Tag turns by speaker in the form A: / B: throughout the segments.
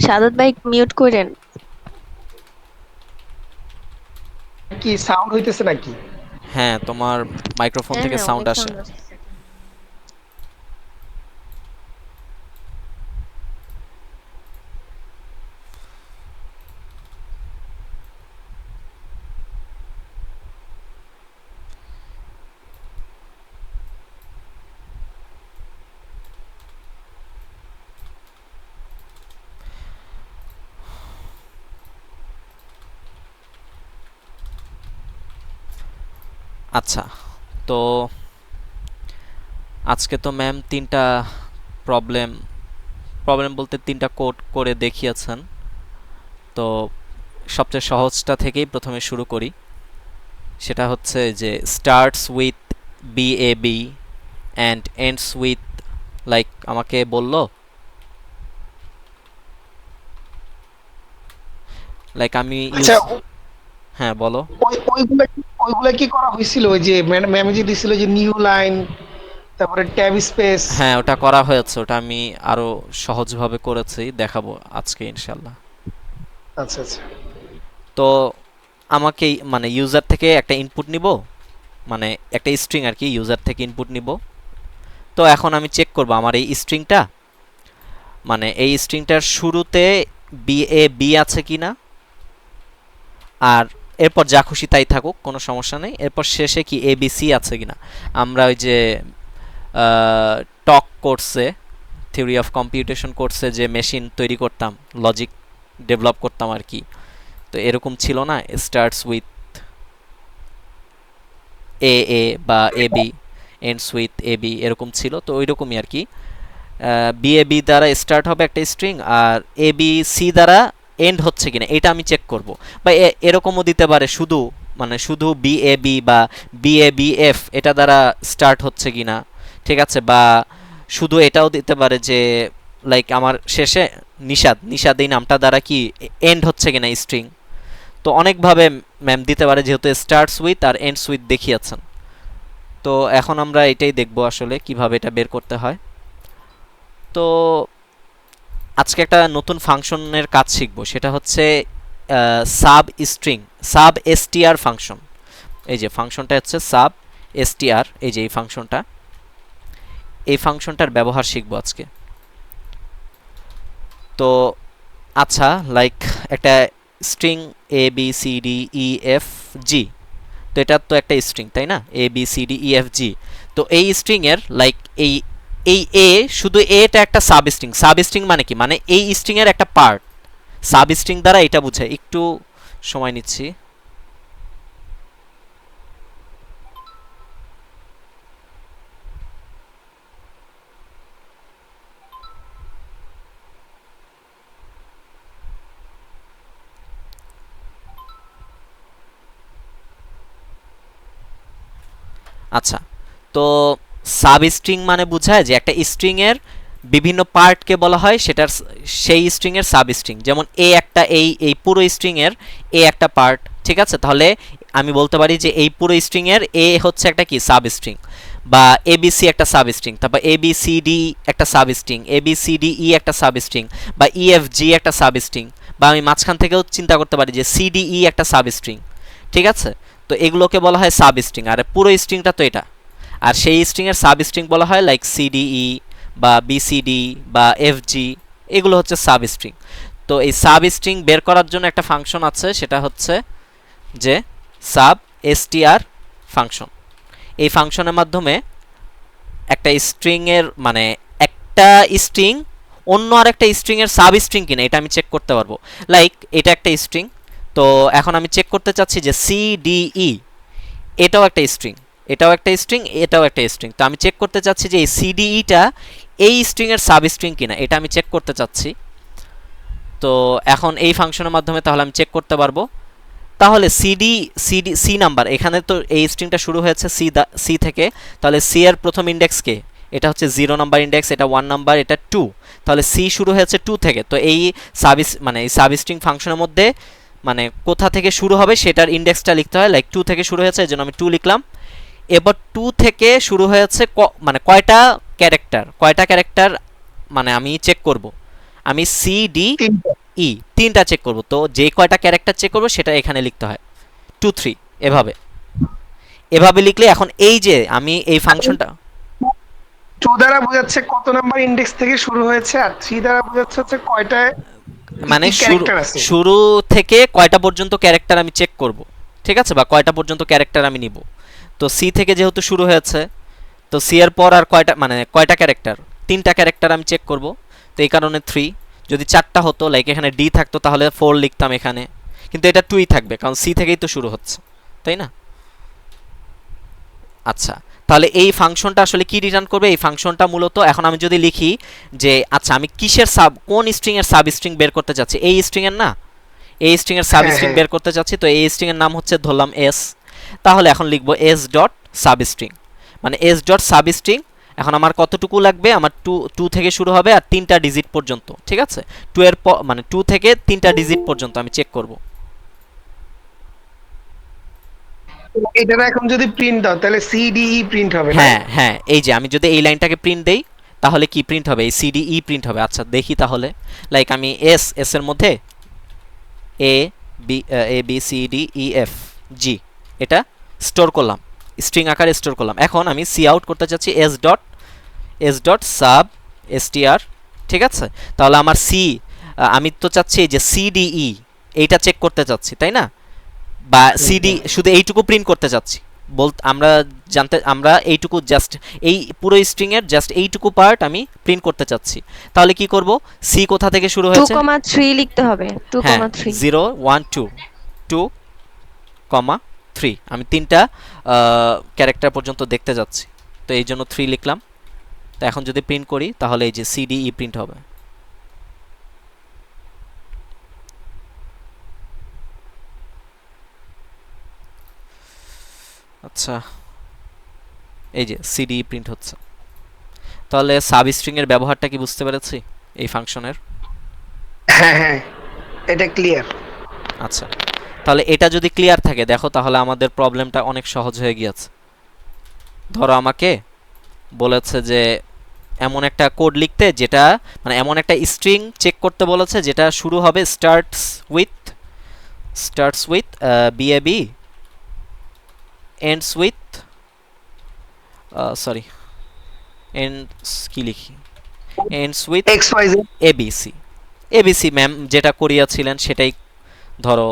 A: সাদাত ভাই মিউট করেন।
B: কি সাউন্ড হইতেছে নাকি?
C: হ্যাঁ, তোমার মাইক্রোফোন
A: হ্যাঁ
C: থেকে
A: হ্যাঁ,
C: সাউন্ড
A: অনেক
C: আসে।
A: সাউন্ড আসছে।
C: আচ্ছা, তো আজকে তো ম্যাম তিনটা প্রবলেম প্রবলেম বলতে তিনটা কোড করে দেখিয়েছেন। তো সবচেয়ে সহজটা থেকেই প্রথমে শুরু করি। সেটা হচ্ছে যে starts with BAB and ends with, like আমাকে বলল, লাইক আমি
B: আচ্ছা,
C: হ্যাঁ বলো।
B: ওইগুলা কি করা হয়েছিল? ওই যে ম্যাম যে দিছিল যে নিউ লাইন, তারপরে ট্যাব স্পেস।
C: হ্যাঁ, ওটা করা হয়েছে, ওটা আমি আরো সহজভাবে করেছি, দেখাবো আজকে ইনশাল্লাহ।
B: আচ্ছা আচ্ছা।
C: তো আমাকে মানে ইউজার থেকে একটা ইনপুট নিব, মানে একটা স্ট্রিং আর কি, ইউজার থেকে ইনপুট নিব। তো এখন আমি চেক করব আমার এই স্ট্রিংটা, মানে এই স্ট্রিংটার শুরুতে BAB আছে কিনা, আর এরপর যা খুশি তাই থাকুক, কোনো সমস্যা নেই। এরপর শেষে কি ABC আছে কিনা। আমরা ওই যে টক কোর্সে, থিওরি অফ কম্পিউটেশন কোর্সে যে মেশিন তৈরি করতাম, লজিক ডেভেলপ করতাম আর কি, তো এরকম ছিল না, স্টার্টস উইথ AA বা AB, এন্ডস উইথ AB, এরকম ছিল। তো ওই রকমই আর কি, BAB দ্বারা স্টার্ট হবে একটা স্ট্রিং, আর ABC দ্বারা এন্ড হচ্ছে কিনা এটা আমি চেক করব। বা এরকমও দিতে পারে শুধু, মানে শুধু BAB বা BABF এটা দ্বারা স্টার্ট হচ্ছে কিনা, ঠিক আছে। বা শুধু এটাও দিতে পারে যে লাইক আমার শেষে নিষাদ, নিষাদ এই নামটা দ্বারা কি এন্ড হচ্ছে কিনা স্ট্রিং। তো অনেকভাবে ম্যাম দিতে পারে, যেহেতু স্টার্টস উইথ আর এন্ডস উইথ দেখিয়েছেন। তো এখন আমরা এটাই দেখব আসলে কিভাবে এটা বের করতে হয়। তো আজকে একটা নতুন ফাংশনের কাজ শিখব, সেটা হচ্ছে sub string, sub STR function. এই যে ফাংশনটা হচ্ছে সাব এসটিআর, এই যে এই ফাংশনটা, এই ফাংশনটার ব্যবহার শিখব আজকে। তো আচ্ছা, লাইক একটা স্ট্রিং ABCDEFG, তো এটা তো একটা স্ট্রিং তাই না, ABCDEFG। তো এই স্ট্রিং এর লাইক এই এই এ, শুধু এটা একটা সাব স্ট্রিং। সাব স্ট্রিং মানে কি, মানে এই স্ট্রিং এর একটা পার্ট। সাব স্ট্রিং দ্বারা এটা বোঝায়, একটু সময় নিচ্ছি। আচ্ছা, তো সাব স্ট্রিং মানে বোঝায় যে একটা স্ট্রিং এর বিভিন্ন পার্টকে বলা হয় সেটার, সেই স্ট্রিং এর সাব স্ট্রিং। যেমন এ একটা, এই এই পুরো স্ট্রিং এর এ একটা পার্ট, ঠিক আছে। তাহলে আমি বলতে পারি যে এই পুরো স্ট্রিং এর এ হচ্ছে একটা কি সাব স্ট্রিং, বা এবিসি একটা সাব স্ট্রিং, তারপর এবিসিডি একটা সাব স্ট্রিং, এবিসিডিই একটা সাব স্ট্রিং, বা ইএফজি একটা সাব স্ট্রিং, বা আমি মাঝখান থেকেও চিন্তা করতে পারি যে সিডিই একটা সাব স্ট্রিং, ঠিক আছে। তো এগুলোকে বলা হয় সাব স্ট্রিং, আর পুরো স্ট্রিংটা তো এটা। আর সেই স্ট্রিং এর সাব স্ট্রিং বলা হয় লাইক সিডিই বা বিসিডি বা এফজি, এগুলো হচ্ছে সাব স্ট্রিং। তো এই সাব স্ট্রিং বের করার জন্য একটা ফাংশন আছে, সেটা হচ্ছে যে সাব এসটিআর ফাংশন। এই ফাংশনের মাধ্যমে একটা স্ট্রিং এর, মানে একটা স্ট্রিং অন্য আর একটা স্ট্রিং এর সাব স্ট্রিং কিনা এটা আমি চেক করতে পারবো। লাইক এটা একটা স্ট্রিং, তো এখন আমি চেক করতে চাচ্ছি যে সিডিই এটাও একটা স্ট্রিং, এটাও একটা স্ট্রিং, এটাও একটা স্ট্রিং। তো আমি চেক করতে চাচ্ছি যে এই সিডিইটা এই স্ট্রিং এর সাব স্ট্রিং কিনা, এটা আমি চেক করতে চাচ্ছি। তো এখন এই ফাংশনের মাধ্যমে তাহলে আমি চেক করতে পারবো। তাহলে সি নাম্বার, এখানে তো এই স্ট্রিংটা শুরু হয়েছে সি থেকে, তাহলে সি এর প্রথম ইন্ডেক্স কে, এটা হচ্ছে 0 নাম্বার ইন্ডেক্স, এটা 1 নাম্বার, এটা 2। তাহলে সি শুরু হয়েছে 2 থেকে। তো এই মানে এই সাব স্ট্রিং ফাংশনের মধ্যে মানে কোথা থেকে শুরু হবে সেটার ইন্ডেক্সটা লিখতে হয়, লাইক 2 থেকে শুরু হয়েছে, এজন্য আমি 2 লিখলাম। এবার 2 থেকে শুরু হয়েছে মানে কয়টা ক্যারেক্টার, কয়টা ক্যারেক্টার মানে আমি চেক করব। আমি সি ডি
B: তিনটা।
C: ই তিনটা চেক করব, তো যে কয়টা ক্যারেক্টার চেক করব সেটা এখানে লিখতে হয় 2 3 এভাবে। এভাবে লিখলে এখন এই যে আমি এই ফাংশনটা
B: 2 দ্বারা বোঝাচ্ছে কত নাম্বার ইন্ডেক্স থেকে শুরু হয়েছে, আর 3 দ্বারা বোঝাচ্ছে হচ্ছে কয়টায়
C: মানে শুরু
B: ক্যারেক্টার আছে।
C: শুরু থেকে কয়টা পর্যন্ত ক্যারেক্টার আমি চেক করব, ঠিক আছে, বা কয়টা পর্যন্ত ক্যারেক্টার আমি নিব। তো সি থেকে যেহেতু শুরু হয়েছে, তো সি এর পর আর কয়টা মানে কয়টা ক্যারেক্টার, তিনটা ক্যারেক্টার আমি চেক করব, তো এই কারণে 3। যদি 4টা হতো, লাইক এখানে ডি থাকতো, তাহলে 4 লিখতাম এখানে, কিন্তু এটা 2ই থাকবে কারণ সি থেকেই তো শুরু হচ্ছে, তাই না? আচ্ছা, তাহলে এই ফাংশনটা আসলে কি রিটার্ন করবে? এই ফাংশনটা মূলত এখন আমি যদি লিখি যে আচ্ছা আমি কিসের কোন স্ট্রিং এর সাব স্ট্রিং বের করতে চাচ্ছি, এই স্ট্রিং এর না, এই স্ট্রিং এর সাব
B: হ্যাঁ
C: স্ট্রিং
B: হ্যাঁ
C: বের করতে চাচ্ছি, তো এই স্ট্রিং এর নাম হচ্ছে ধরলাম এস। তাহলে এখন লিখবো এস ডট সাব স্ট্রিং, মানে এস ডট সাব স্ট্রিং। এখন আমার কতটুকু লাগবে? আমার টু টু থেকে শুরু হবে আর 3টা ডিজিট পর্যন্ত, ঠিক আছে, 2 এর মানে 2 থেকে 3টা ডিজিট পর্যন্ত আমি চেক করব।
B: এটা এখন যদি প্রিন্ট দাও তাহলে সিডিই প্রিন্ট হবে না?
C: হ্যাঁ হ্যাঁ, এই যে আমি যদি এই লাইনটাকে প্রিন্ট দেই তাহলে কি প্রিন্ট হবে? এই সিডি ই প্রিন্ট হবে। আচ্ছা দেখি তাহলে, লাইক আমি এস এর মধ্যে A B C D E F G এটা স্টোর করলাম, স্ট্রিং আকারে স্টোর করলাম। এখন আমি সি আউট করতে চাচ্ছি এস ডট সাব এসটিআর, ঠিক আছে। তাহলে আমার সি, আমি তো চাচ্ছি যে সিডিই এইটা চেক করতে চাচ্ছি, তাই না? বা সিডি শুধু এইটুকু প্রিন্ট করতে চাচ্ছি, আমরা এইটুকু জাস্ট এই পুরো স্ট্রিং এর জাস্ট এইটুকু পার্ট আমি প্রিন্ট করতে চাচ্ছি। তাহলে কি করব? সি কোথা থেকে শুরু হয়েছে?
A: 2,3 লিখতে হবে,
C: হ্যাঁ
A: 2,3।
C: 0 1 2 2 3, আমি 3টা ক্যারেক্টার পর্যন্ত দেখতে যাচ্ছি, তো এই জন্য 3 লিখলাম। তো এখন যদি প্রিন্ট করি তাহলে এই যে সিডিই প্রিন্ট হবে। আচ্ছা, এই যে সিডিই প্রিন্ট হচ্ছে। তাহলে সাব স্ট্রিং এর ব্যবহারটা কি বুঝতে পেরেছি এই ফাংশনের?
B: হ্যাঁ হ্যাঁ, এটা ক্লিয়ার।
C: আচ্ছা, তাহলে এটা যদি ক্লিয়ার থাকে দেখো, তাহলে আমাদের প্রবলেমটা অনেক সহজ হয়ে গিয়েছে। ধরো আমাকে বলেছে যে এমন একটা কোড লিখতে, যেটা মানে এমন একটা স্ট্রিং চেক করতে বলেছে যেটা শুরু হবে starts with বিএবি, ends with sorry ends কি লিখি, ends with
B: XYZ।
C: ABC. ABC ma'am যেটা করিয়াছিলেন সেটাই ধরো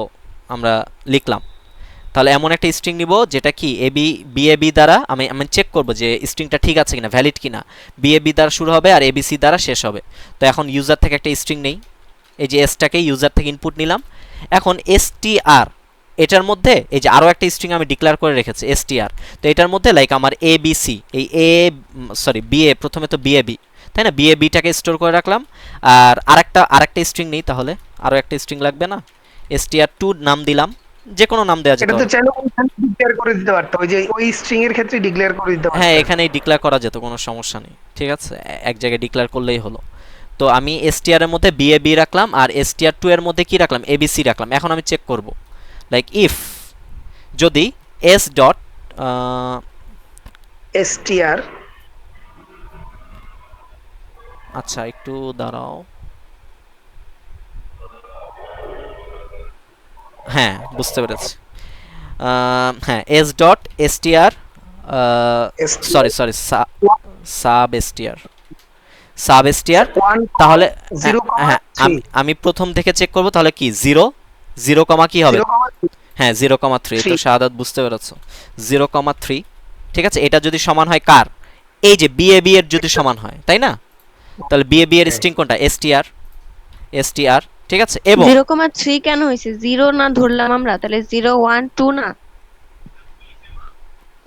C: আমরা লিখলাম। তাহলে এমন একটা স্ট্রিং নিব যেটা কি বিএবি দ্বারা আমি আমি চেক করব যে স্ট্রিংটা ঠিক আছে কিনা, ভ্যালিড কিনা। বিএবি দ্বারা শুরু হবে আর এবিসি দ্বারা শেষ হবে। তো এখন ইউজার থেকে একটা স্ট্রিং নেই, এই যে এসটাকে ইউজার থেকে ইনপুট নিলাম। এখন এসটিআর, এটার মধ্যে এই যে আরও একটা স্ট্রিং আমি ডিক্লেয়ার করে রেখেছি এসটিআর, তো এটার মধ্যে লাইক আমার এবিসি, এই বিএ, প্রথমে তো বিএবি, তাই না, বিএবিটাকে স্টোর করে রাখলাম। আর আরেকটা স্ট্রিং নেই, তাহলে আরও একটা স্ট্রিং লাগবে না, str2 নাম দিলাম, যে কোনো নাম দেওয়া যেতে
B: এটা তো
C: পারে।
B: চাইলে ওইখানে ডিক্লেয়ার করে দিতে পারতো, ওই যে ওই স্ট্রিং এর ক্ষেত্রে ডিক্লেয়ার করে দিতে পারতো।
C: হ্যাঁ এখানেই ডিক্লেয়ার করা যেত, কোনো সমস্যা নেই, ঠিক আছে, এক জায়গায় ডিক্লেয়ার করলেই হলো। তো আমি str এর মধ্যে বিএবি রাখলাম আর str2 এর মধ্যে কি রাখলাম, এবিসি রাখলাম। এখন আমি চেক করব, লাইক ইফ যদি s ডট
B: STR।
C: আচ্ছা একটু দাঁড়াও, হ্যাঁ বুঝতে পেরেছি। হ্যাঁ S dot STR, sorry sorry sub STR. তাহলে হ্যাঁ আমি আমি প্রথম থেকে চেক করব, তাহলে কি 0 কমা কি হবে, হ্যাঁ 0,3, তো শাহাদাত বুঝতে পেরেছো, 0,3, ঠিক আছে। এটা যদি সমান হয় কার, এই যে বিএবি এর যদি সমান হয়, তাই না, তাহলে বিএবি এর স্ট্রিং কোনটা, এসটিআর, ঠিক আছে। এবং
A: 0,3 কেন হয়েছে? 0 না ধরলাম আমরা, তাহলে 0 1 2 না?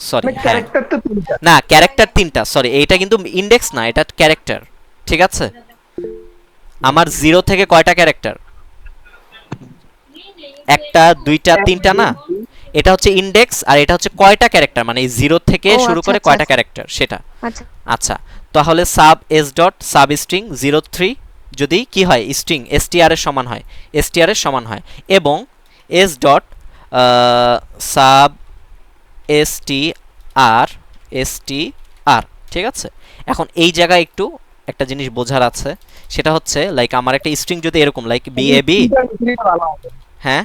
C: সরি হ্যাঁ
B: ক্যারেক্টার তো তিনটা।
C: না, ক্যারেক্টার 3টা, সরি এইটা কিন্তু ইন্ডেক্স না, এটা ক্যারেক্টার, ঠিক আছে। আমার 0 থেকে কয়টা ক্যারেক্টার, একটা দুইটা তিনটা না, এটা হচ্ছে ইন্ডেক্স আর এটা হচ্ছে কয়টা ক্যারেক্টার, মানে এই 0 থেকে
A: ও
C: শুরু
A: আচ্ছা
C: করে
A: আচ্ছা
C: কয়টা
A: আচ্ছা
C: ক্যারেক্টার সেটা।
A: আচ্ছা।
C: আচ্ছা, তাহলে sub S dot sub string 03 যদি কি হয়, স্ট্রিং এসটিআর এর সমান হয়, এবং এস ডট সাব এসটিআর, ঠিক আছে। এখন এই জায়গায় একটু একটা জিনিস বোঝার আছে, সেটা হচ্ছে লাইক আমার একটা স্ট্রিং যদি এরকম লাইক বিএবি, হ্যাঁ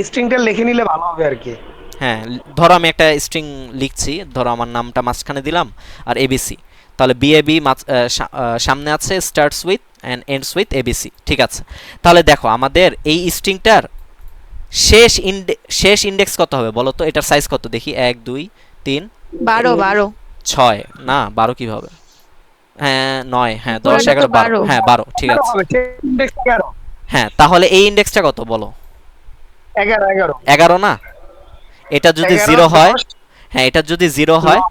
B: স্ট্রিংটা লিখে নিলে ভালো হবে আর কি।
C: হ্যাঁ ধরো আমি একটা স্ট্রিং লিখছি, ধরো আমার নামটা মাঝখানে দিলাম আর এবিসি, তাহলে বিএবি সামনে আছে starts with and ends with ABC, ঠিক আছে। তাহলে দেখো আমাদের এই স্ট্রিংটার শেষ ইন্ডেক্স কত হবে বলো তো, এটার সাইজ কত দেখি, 1 2 3
A: 12
C: 6, না 12 কিভাবে, হ্যাঁ 9, হ্যাঁ 10
A: পুরোটা তো
C: 11 12,
A: 12।
C: হ্যাঁ 12 ঠিক আছে।
B: ইন্ডেক্স 11।
C: হ্যাঁ তাহলে এই ইন্ডেক্সটা কত বলো,
B: 11 11
C: 11 না, এটা যদি 0 হয়, হ্যাঁ এটা যদি 0 হয়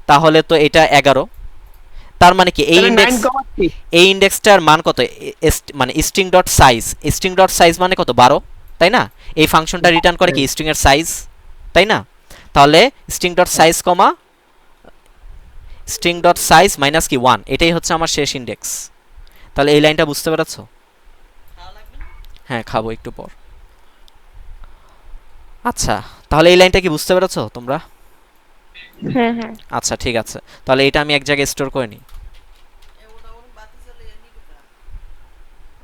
C: তাহলে তো এটা 11, তার মানে কি এই ইন্ডেক্স, এই ইন্ডেক্সটার মান কত, মানে string dot size, string dot size মানে কত 12, তাই না, এই ফাংশনটা রিটার্ন করে কি স্ট্রিং এর সাইজ, তাই না। তাহলে string dot size comma string dot size minus কি 1, এটাই হচ্ছে আমার শেষ ইন্ডেক্স। তাহলে এই লাইনটা বুঝতে পেরেছো? হ্যাঁ খাবো একটু পর। আচ্ছা তাহলে এই লাইনটা কি বুঝতে পেরেছো তোমরা?
A: হ্যাঁ হ্যাঁ
C: আচ্ছা ঠিক আছে, তাহলে এটা আমি এক জায়গায় স্টোর করে নিই।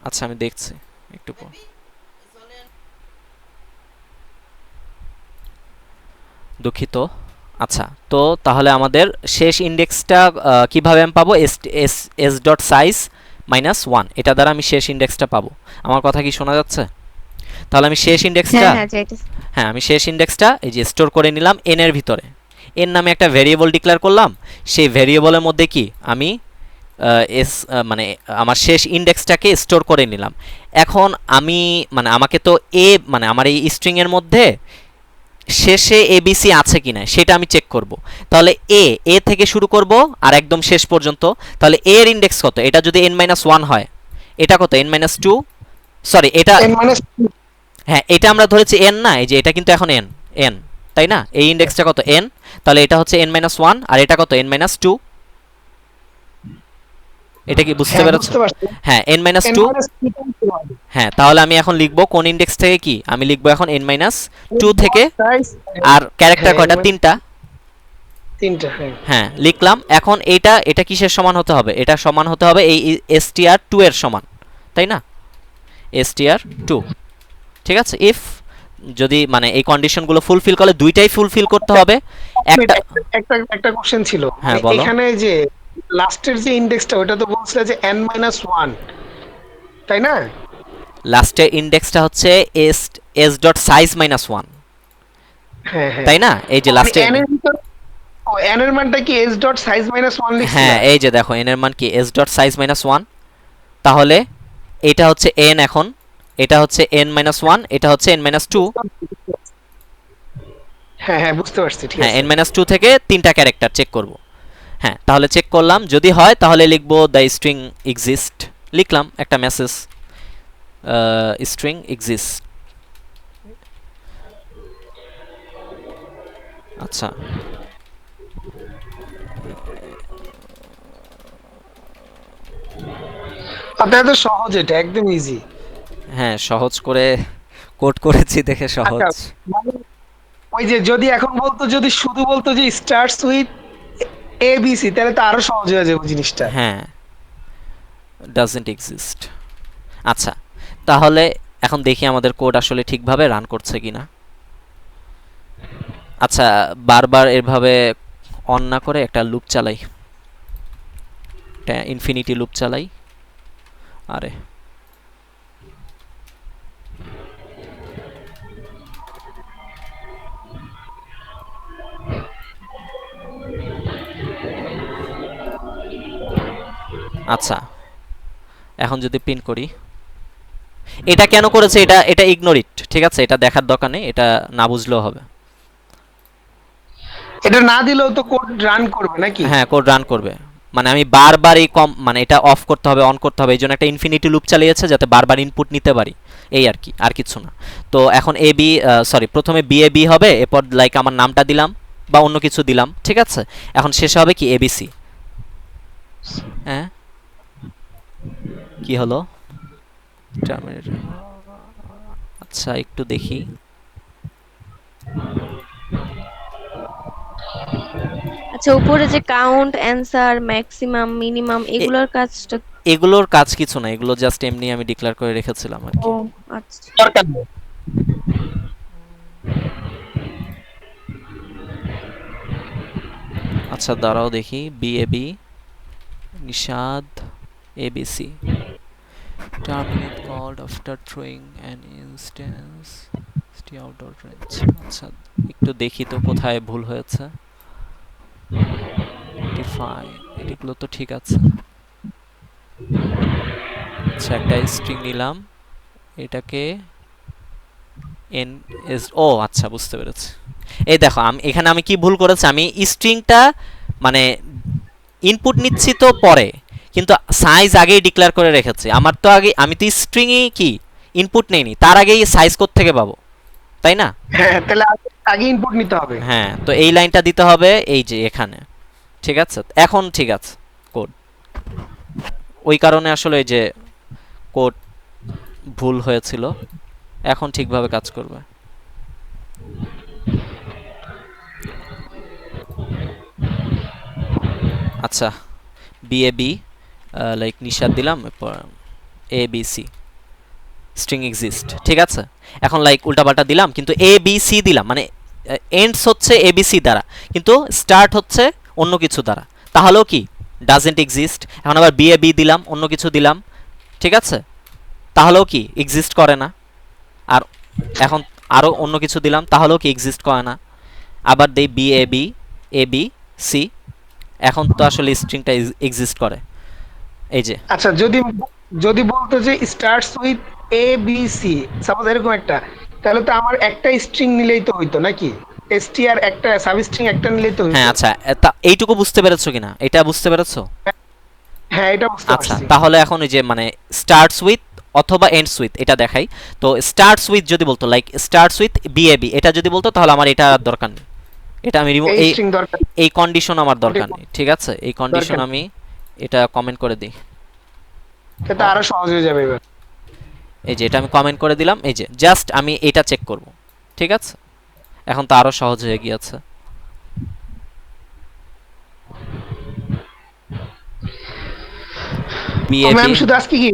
C: আচ্ছা আমি দেখছি একটু পর। দুঃখিত। আচ্ছা তো তাহলে আমাদের শেষ ইন্ডেক্সটা কিভাবে আমি পাবো, এস ডট সাইজ মাইনাস 1, এটা দ্বারা আমি শেষ ইন্ডেক্সটা পাবো। আমার কথা কি শোনা যাচ্ছে? তাহলে আমি শেষ ইন্ডেক্সটা,
A: হ্যাঁ হ্যাঁ যাইতেছে।
C: হ্যাঁ আমি শেষ ইন্ডেক্সটা এই যে স্টোর করে নিলাম এন এর ভিতরে, এন নামে একটা ভেরিয়েবল ডিক্লেয়ার করলাম, সেই ভেরিয়েবলের মধ্যে কি আমি মানে আমার শেষ ইন্ডেক্সটাকে স্টোর করে নিলাম। এখন আমি মানে আমাকে তো মানে আমার এই স্ট্রিং এর মধ্যে শেষে এবিসি আছে কিনা সেটা আমি চেক করব। তাহলে এ থেকে শুরু করব আর একদম শেষ পর্যন্ত। তাহলে এ এর ইন্ডেক্স কত, এটা যদি n-1 হয়, এটা কত n-2, সরি এটা হ্যাঁ এটা আমরা ধরেছি n না, এই যে এটা কিন্তু এখন n, তাই না, এই ইন্ডেক্সটা কত n, তাহলে এটা হচ্ছে n-1 আর এটা কত n-2, এটা কি বুঝতে পেরেছো? হ্যাঁ n-2, হ্যাঁ তাহলে আমি এখন লিখবো কোন ইন্ডেক্স থেকে, কি আমি লিখবো এখন n-2 থেকে, আর ক্যারেক্টার কয়টা, তিনটা, হ্যাঁ লিখলাম। এখন এটা কিসের সমান হতে হবে, এটা সমান হতে হবে এই str2 এর সমান, তাই না, str2, ঠিক আছে। ইফ যদি মানে এই কন্ডিশনগুলো ফুলফিল করে, দুইটাই ফুলফিল করতে হবে।
B: একটা কোশ্চেন ছিল,
C: হ্যাঁ বলো।
B: এখানে যে লাস্টের যে ইন্ডেক্সটা ওটা তো বলছিল যে n-1, তাই না?
C: লাস্টের ইন্ডেক্সটা হচ্ছে s ডট সাইজ মাইনাস 1,
B: হ্যাঁ হ্যাঁ
C: তাই না, এই যে লাস্টে
B: n এর ভিতর n এর মানটা কি s ডট সাইজ মাইনাস 1 লিখছি?
C: হ্যাঁ এই যে দেখো n এর মান কি s ডট সাইজ মাইনাস 1, তাহলে এটা হচ্ছে n, এখন এটা হচ্ছে n-1, এটা হচ্ছে n-2,
B: হ্যাঁ হ্যাঁ বুঝতে পারছি, ঠিক
C: হ্যাঁ
B: আছে।
C: n-2 থেকে তিনটা ক্যারেক্টার চেক করব। হ্যাঁ তাহলে চেক করলাম, যদি হয় তাহলে লিখবো দ্য স্ট্রিং এক্সিস্ট, লিখলাম একটা মেসেজ স্ট্রিং এক্সিস্ট। আচ্ছা
B: আপনার তো সহজ, এটা একদম ইজি।
C: হ্যাঁ সহজ করে কোড করেছি দেখে সহজ।
B: ওই যে যদি এখন বলতো, যদি শুধু বলতো যে স্টার্টস উইথ এবিসি, তাহলে তো আরো সহজ হয়ে যাবে জিনিসটা।
C: হ্যাঁ ডাজন্ট এক্সিস্ট। আচ্ছা তাহলে এখন দেখি আমাদের কোড আসলে ঠিকভাবে রান করছে কিনা। আচ্ছা বারবার এভাবে অন না করে একটা লুপ চালাই, একটা ইনফিনিটি লুপ চালাই। আরে আচ্ছা এখন যদি প্রিন্ট করি, এটা কেন করেছে, এটা ইগনোর ইট, ঠিক আছে, এটা দেখার দরকার নেই, এটা না বুঝলেও হবে।
B: এটা না দিলেও তো কোড রান করবে নাকি?
C: হ্যাঁ কোড রান করবে, মানে আমি বারবার এই মানে এটা অফ করতে হবে অন করতে হবে, এই জন্য একটা ইনফিনিটি লুপ চালিয়েছে যাতে বারবার ইনপুট নিতে পারি, এই আর কি, আর কিছু না। তো এখন এ বি, সরি প্রথমে বি এ বি হবে, এরপর লাইক আমার নামটা দিলাম বা অন্য কিছু দিলাম, ঠিক আছে। এখন শেষে হবে কি এবিসি। হ্যাঁ কি হলো, আচ্ছা একটু দেখি,
A: আচ্ছা আচ্ছা, উপরে যে কাউন্ট, অ্যানসার, ম্যাক্সিমাম, মিনিমাম এগুলোর কাজটা?
C: এগুলোর কাজ কিছু না, এগুলো জাস্ট এমনি আমি ডিক্লেয়ার করে রেখেছিলাম আর
A: ও
C: কি।
A: আচ্ছা।
B: দরকার নেই।
C: আচ্ছা দাঁড়াও দেখি, বিএবি, Nishad, ABC, terminate called after throwing an instance, stay out of range। আচ্ছা একটু দেখি তো কোথায় ভুল হয়েছে। ডিফাইন, এগুলো তো ঠিক আছে। আচ্ছা একটা স্ট্রিং নিলাম, এটাকে এন এস, ও আচ্ছা বুঝতে পেরেছি। এই দেখো এখানে আমি কি ভুল করেছি, আমি স্ট্রিংটা মানে ইনপুট নিচ্ছি তো পরে, কিন্তু সাইজ আগেই ডিক্লেয়ার করে রেখেছি। আমার তো আগে, আমি তো স্ট্রিংই কি ইনপুট নেইনি, তার আগেই সাইজ থেকে পাবো, তাই না?
B: হ্যাঁ, তাহলে আগে ইনপুট নিতে হবে।
C: হ্যাঁ, তো এই লাইনটা দিতে হবে এই যে এখানে। ঠিক আছে, এখন ঠিক আছে কোড। ওই কারণে আসলে এই যে কোড ভুল হয়েছিল, এখন ঠিকভাবে কাজ করবে। আচ্ছা বিএবি লাইক নিশাদ দিলাম, এরপর এবিসি স্ট্রিং এক্সিস্ট, ঠিক আছে। এখন লাইক উল্টাপাল্টা দিলাম, কিন্তু এবিসি দিলাম, মানে এন্ডস হচ্ছে এবিসি দ্বারা, কিন্তু স্টার্ট হচ্ছে অন্য কিছু দ্বারা, তাহলেও কি ডাজেন্ট এক্সিস্ট। এখন আবার বিএবি দিলাম, অন্য কিছু দিলাম, ঠিক আছে, তাহলেও কি এক্সিস্ট করে না। আর এখন আরও অন্য কিছু দিলাম, তাহলেও কি এক্সিস্ট করে না। আবার দেই বিএবি, এবি, সি, এখন তো আসলে স্ট্রিংটা এক্সিস্ট করে। এই যে
B: আচ্ছা, যদি যদি বলতো যে starts with A B C, suppose এরকম একটা, তাহলে তো আমার একটা স্ট্রিং নিলেই তো হইতো নাকি? এসটিআর একটা, সাব স্ট্রিং একটা নিলেই তো
C: হ্যাঁ
B: হইতো।
C: আচ্ছা, এইটুকু বুঝতে পেরেছো কিনা, এটা বুঝতে পেরেছো?
B: হ্যাঁ, এটা বুঝতে
C: আচ্ছা
B: পারছি।
C: তাহলে এখন ওই যে মানে স্টার্টস উইথ অথবা এন্ডস উইথ এটা দেখাই। তো স্টার্টস উইথ যদি বলতো লাইক স্টার্টস উইথ বিএবি, এটা যদি বলতো তাহলে আমার এটা আর দরকার নেই, এটা আমি
B: এই
C: এই
B: স্ট্রিং দরকার।
C: এই কন্ডিশন আমার দরকার নেই, ঠিক আছে, এই কন্ডিশন
B: দরকার।
C: আমি এটা কমেন্ট করে দিই।
B: এটা আরো সহজ হয়ে যাবে এবার।
C: এই যে এটা আমি কমেন্ট করে দিলাম, এই যে জাস্ট আমি এটা চেক করব, ঠিক আছে, এখন তো আরো সহজ হয়ে গিয়েছে।
B: ও ম্যাম,
C: বিএবি,
B: শুধু আজকে কি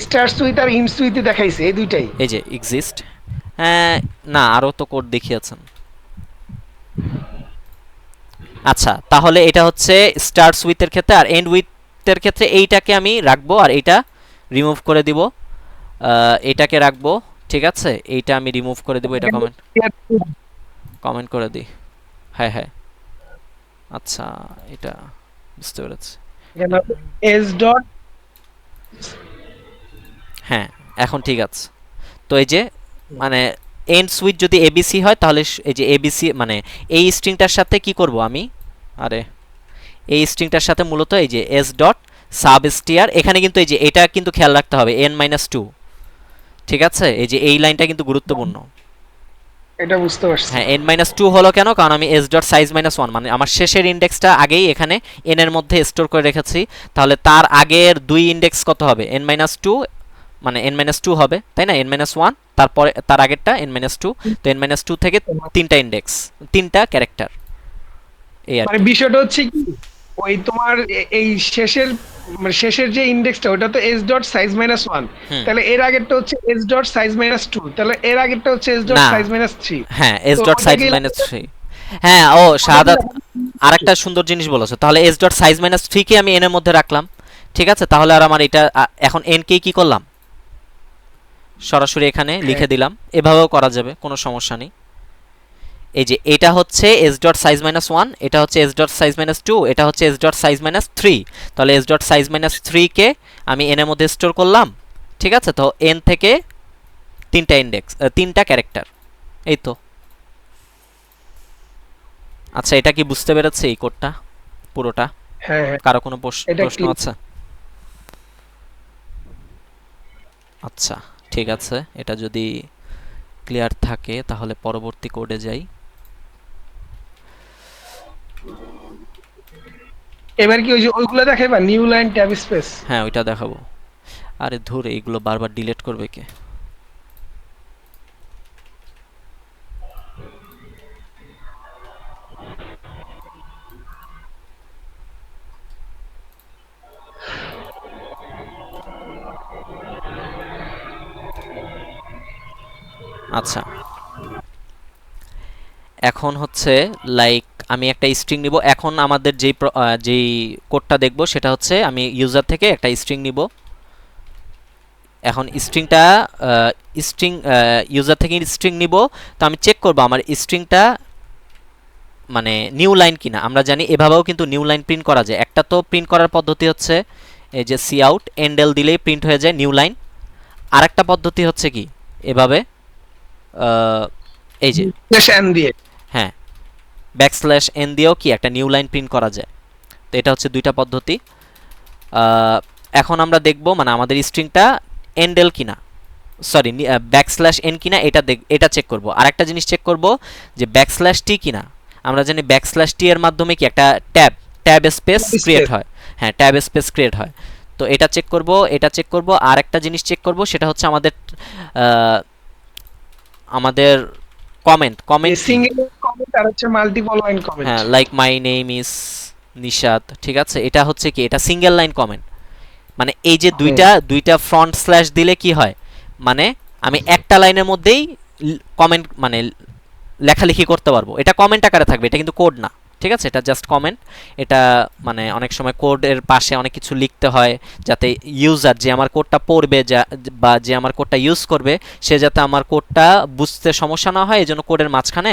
B: স্টার্টস উইথ আর ইন্ডস উইথ দেখাইছে এই দুইটাই?
C: এই যে এক্সিস্ট, হ্যাঁ না আরো তো কোড দেখিয়েছেন। আচ্ছা তাহলে এটা হচ্ছে স্টার্টস উইথ এর ক্ষেত্রে, আর এন্ড উইথ এর ক্ষেত্রে এইটাকে আমি রাখবো আর এইটা রিমুভ করে দিব, এটাকে রাখবো, ঠিক আছে, এইটা আমি রিমুভ করে দিব, এটা কমেন্ট কমেন্ট করে দিই। হ্যাঁ হ্যাঁ আচ্ছা, এটা বুঝতে পেরেছি।
B: S dot.
C: হ্যাঁ এখন ঠিক আছে। তো এই যে মানে এন্ড সুইচ যদি এবিসি হয়, তাহলে এই যে এবিসি মানে এই স্ট্রিংটার সাথে কি করব আমি, আরে এই স্ট্রিংটার সাথে মূলত এই যে এস ডট সাবস্টিয়ার, এখানে কিন্তু এই যে এটা কিন্তু খেয়াল রাখতে হবে n-2, ঠিক আছে, এই যে এই লাইনটা কিন্তু গুরুত্বপূর্ণ।
B: এটা বুঝতে পারছি।
C: হ্যাঁ n-2 হলো কেন, কারণ আমি s ডট সাইজ -1 মানে আমার শেষের ইন্ডেক্সটা আগেই এখানে n এর মধ্যে স্টোর করে রেখেছি, তাহলে তার আগের দুই ইন্ডেক্স কত হবে, n-2 মানে n-2 হবে, তাই না, n-1, তারপরে তার আগেরটা n-2, তো n-2 থেকে তিনটা ইন্ডেক্স, তিনটা ক্যারেক্টার, এই আর
B: মানে
C: কি।
B: বিষয়টা হচ্ছে কি, ওই তোমার এই শেষের, মানে শেষের যে ইন্ডেক্সটা ওটা তো এস ডট সাইজ -1,
C: হুম,
B: তাহলে এর আগেরটা হচ্ছে এস ডট সাইজ -2, তাহলে এর আগেরটা হচ্ছে এস ডট
C: না,
B: সাইজ -3।
C: হ্যাঁ
B: তো
C: s ডট সাইজ
B: ওটাকে
C: -3, হ্যাঁ ও শাহাদাত আরেকটা সুন্দর জিনিস বলেছো, তাহলে s ডট সাইজ -3 কে আমি n এর মধ্যে রাখলাম, ঠিক আছে, তাহলে আর আমার এটা এখন n কে কি করলাম, সরাসরি এখানে লিখে দিলাম, এভাবেও করা যাবে, কোনো সমস্যা নেই। এই যে এটা হচ্ছে s ডট সাইজ -1, এটা হচ্ছে s ডট সাইজ -2, এটা হচ্ছে s ডট সাইজ -3, তাহলে s ডট সাইজ -3 কে আমি n এর মধ্যে স্টোর করলাম, ঠিক আছে, তো n থেকে তিনটা ইন্ডেক্স, তিনটা ক্যারেক্টার, এই তো। আচ্ছা এটা কি বুঝতে পেরেছে এই কোডটা পুরোটা?
B: হ্যাঁ হ্যাঁ,
C: কারো কোনো
B: এটা
C: প্রশ্ন
B: কি
C: আছে? আচ্ছা ঠিক আছে, এটা যদি ক্লিয়ার থাকে তাহলে পরবর্তী কোডে যাই।
B: এবার কি ওই যে ওইগুলো দেখাইবা, নিউ লাইন ট্যাব স্পেস?
C: হ্যাঁ ওইটা দেখাবো। আরে ধুর, এইগুলো বারবার ডিলিট করবে কে? আচ্ছা, এখন হচ্ছে লাইক আমি একটা স্ট্রিং নিব। এখন আমাদের যেই কোডটা দেখব সেটা হচ্ছে আমি ইউজার থেকে একটা স্ট্রিং নিব। এখন স্ট্রিং ইউজার থেকে স্ট্রিং নিব। তো আমি চেক করব আমার স্ট্রিংটা মানে নিউ লাইন কিনা। আমরা জানি এভাবেও কিন্তু নিউ লাইন প্রিন্ট করা যায়। একটা তো প্রিন্ট করার পদ্ধতি হচ্ছে এই যে সি আউট এন্ডেল দিলেই প্রিন্ট হয়ে যায় নিউ লাইন। আরেকটা পদ্ধতি হচ্ছে কি এভাবে এই যে
B: n দিয়ে,
C: হ্যাঁ, ব্যাকস্ল্যাশ এন দিয়েও কি একটা নিউ লাইন প্রিন্ট করা যায়। তো এটা হচ্ছে দুইটা পদ্ধতি। এখন আমরা দেখব মানে আমাদের স্ট্রিংটা এন্ডেল কিনা, সরি ব্যাকস্ল্যাশ এন কিনা, এটা চেক করব। আর একটা জিনিস চেক করব যে ব্যাকস্ল্যাশ টি কিনা। আমরা জানি ব্যাকস্ল্যাশ টি এর মাধ্যমে কি একটা ট্যাব স্পেস ক্রিয়েট হয়। হ্যাঁ, ট্যাব স্পেস ক্রিয়েট হয়। তো এটা চেক করব। আর একটা জিনিস চেক করব সেটা হচ্ছে আমাদের কমেন্ট
B: সিঙ্গেল কমেন্ট আর হচ্ছে মাল্টিপল লাইন কমেন্ট।
C: হ্যাঁ, like my name is Nishat, ঠিক আছে। এটা হচ্ছে কি, এটা সিঙ্গেল লাইন কমেন্ট। মানে এই যে দুইটা ফ্রন্ট স্ল্যাশ দিলে কি হয়, মানে আমি একটা লাইনের মধ্যেই কমেন্ট মানে লেখালেখি করতে পারবো। এটা কমেন্ট আকারে থাকবে, এটা কিন্তু কোড না, ঠিক আছে। এটা জাস্ট কমেন্ট। এটা মানে অনেক সময় কোডের পাশে অনেক কিছু লিখতে হয় যাতে ইউজার যে আমার কোডটা পড়বে বা যে আমার কোডটা ইউজ করবে সে যাতে আমার কোডটা বুঝতে সমস্যা না হয়, এই জন্য কোডের মাঝখানে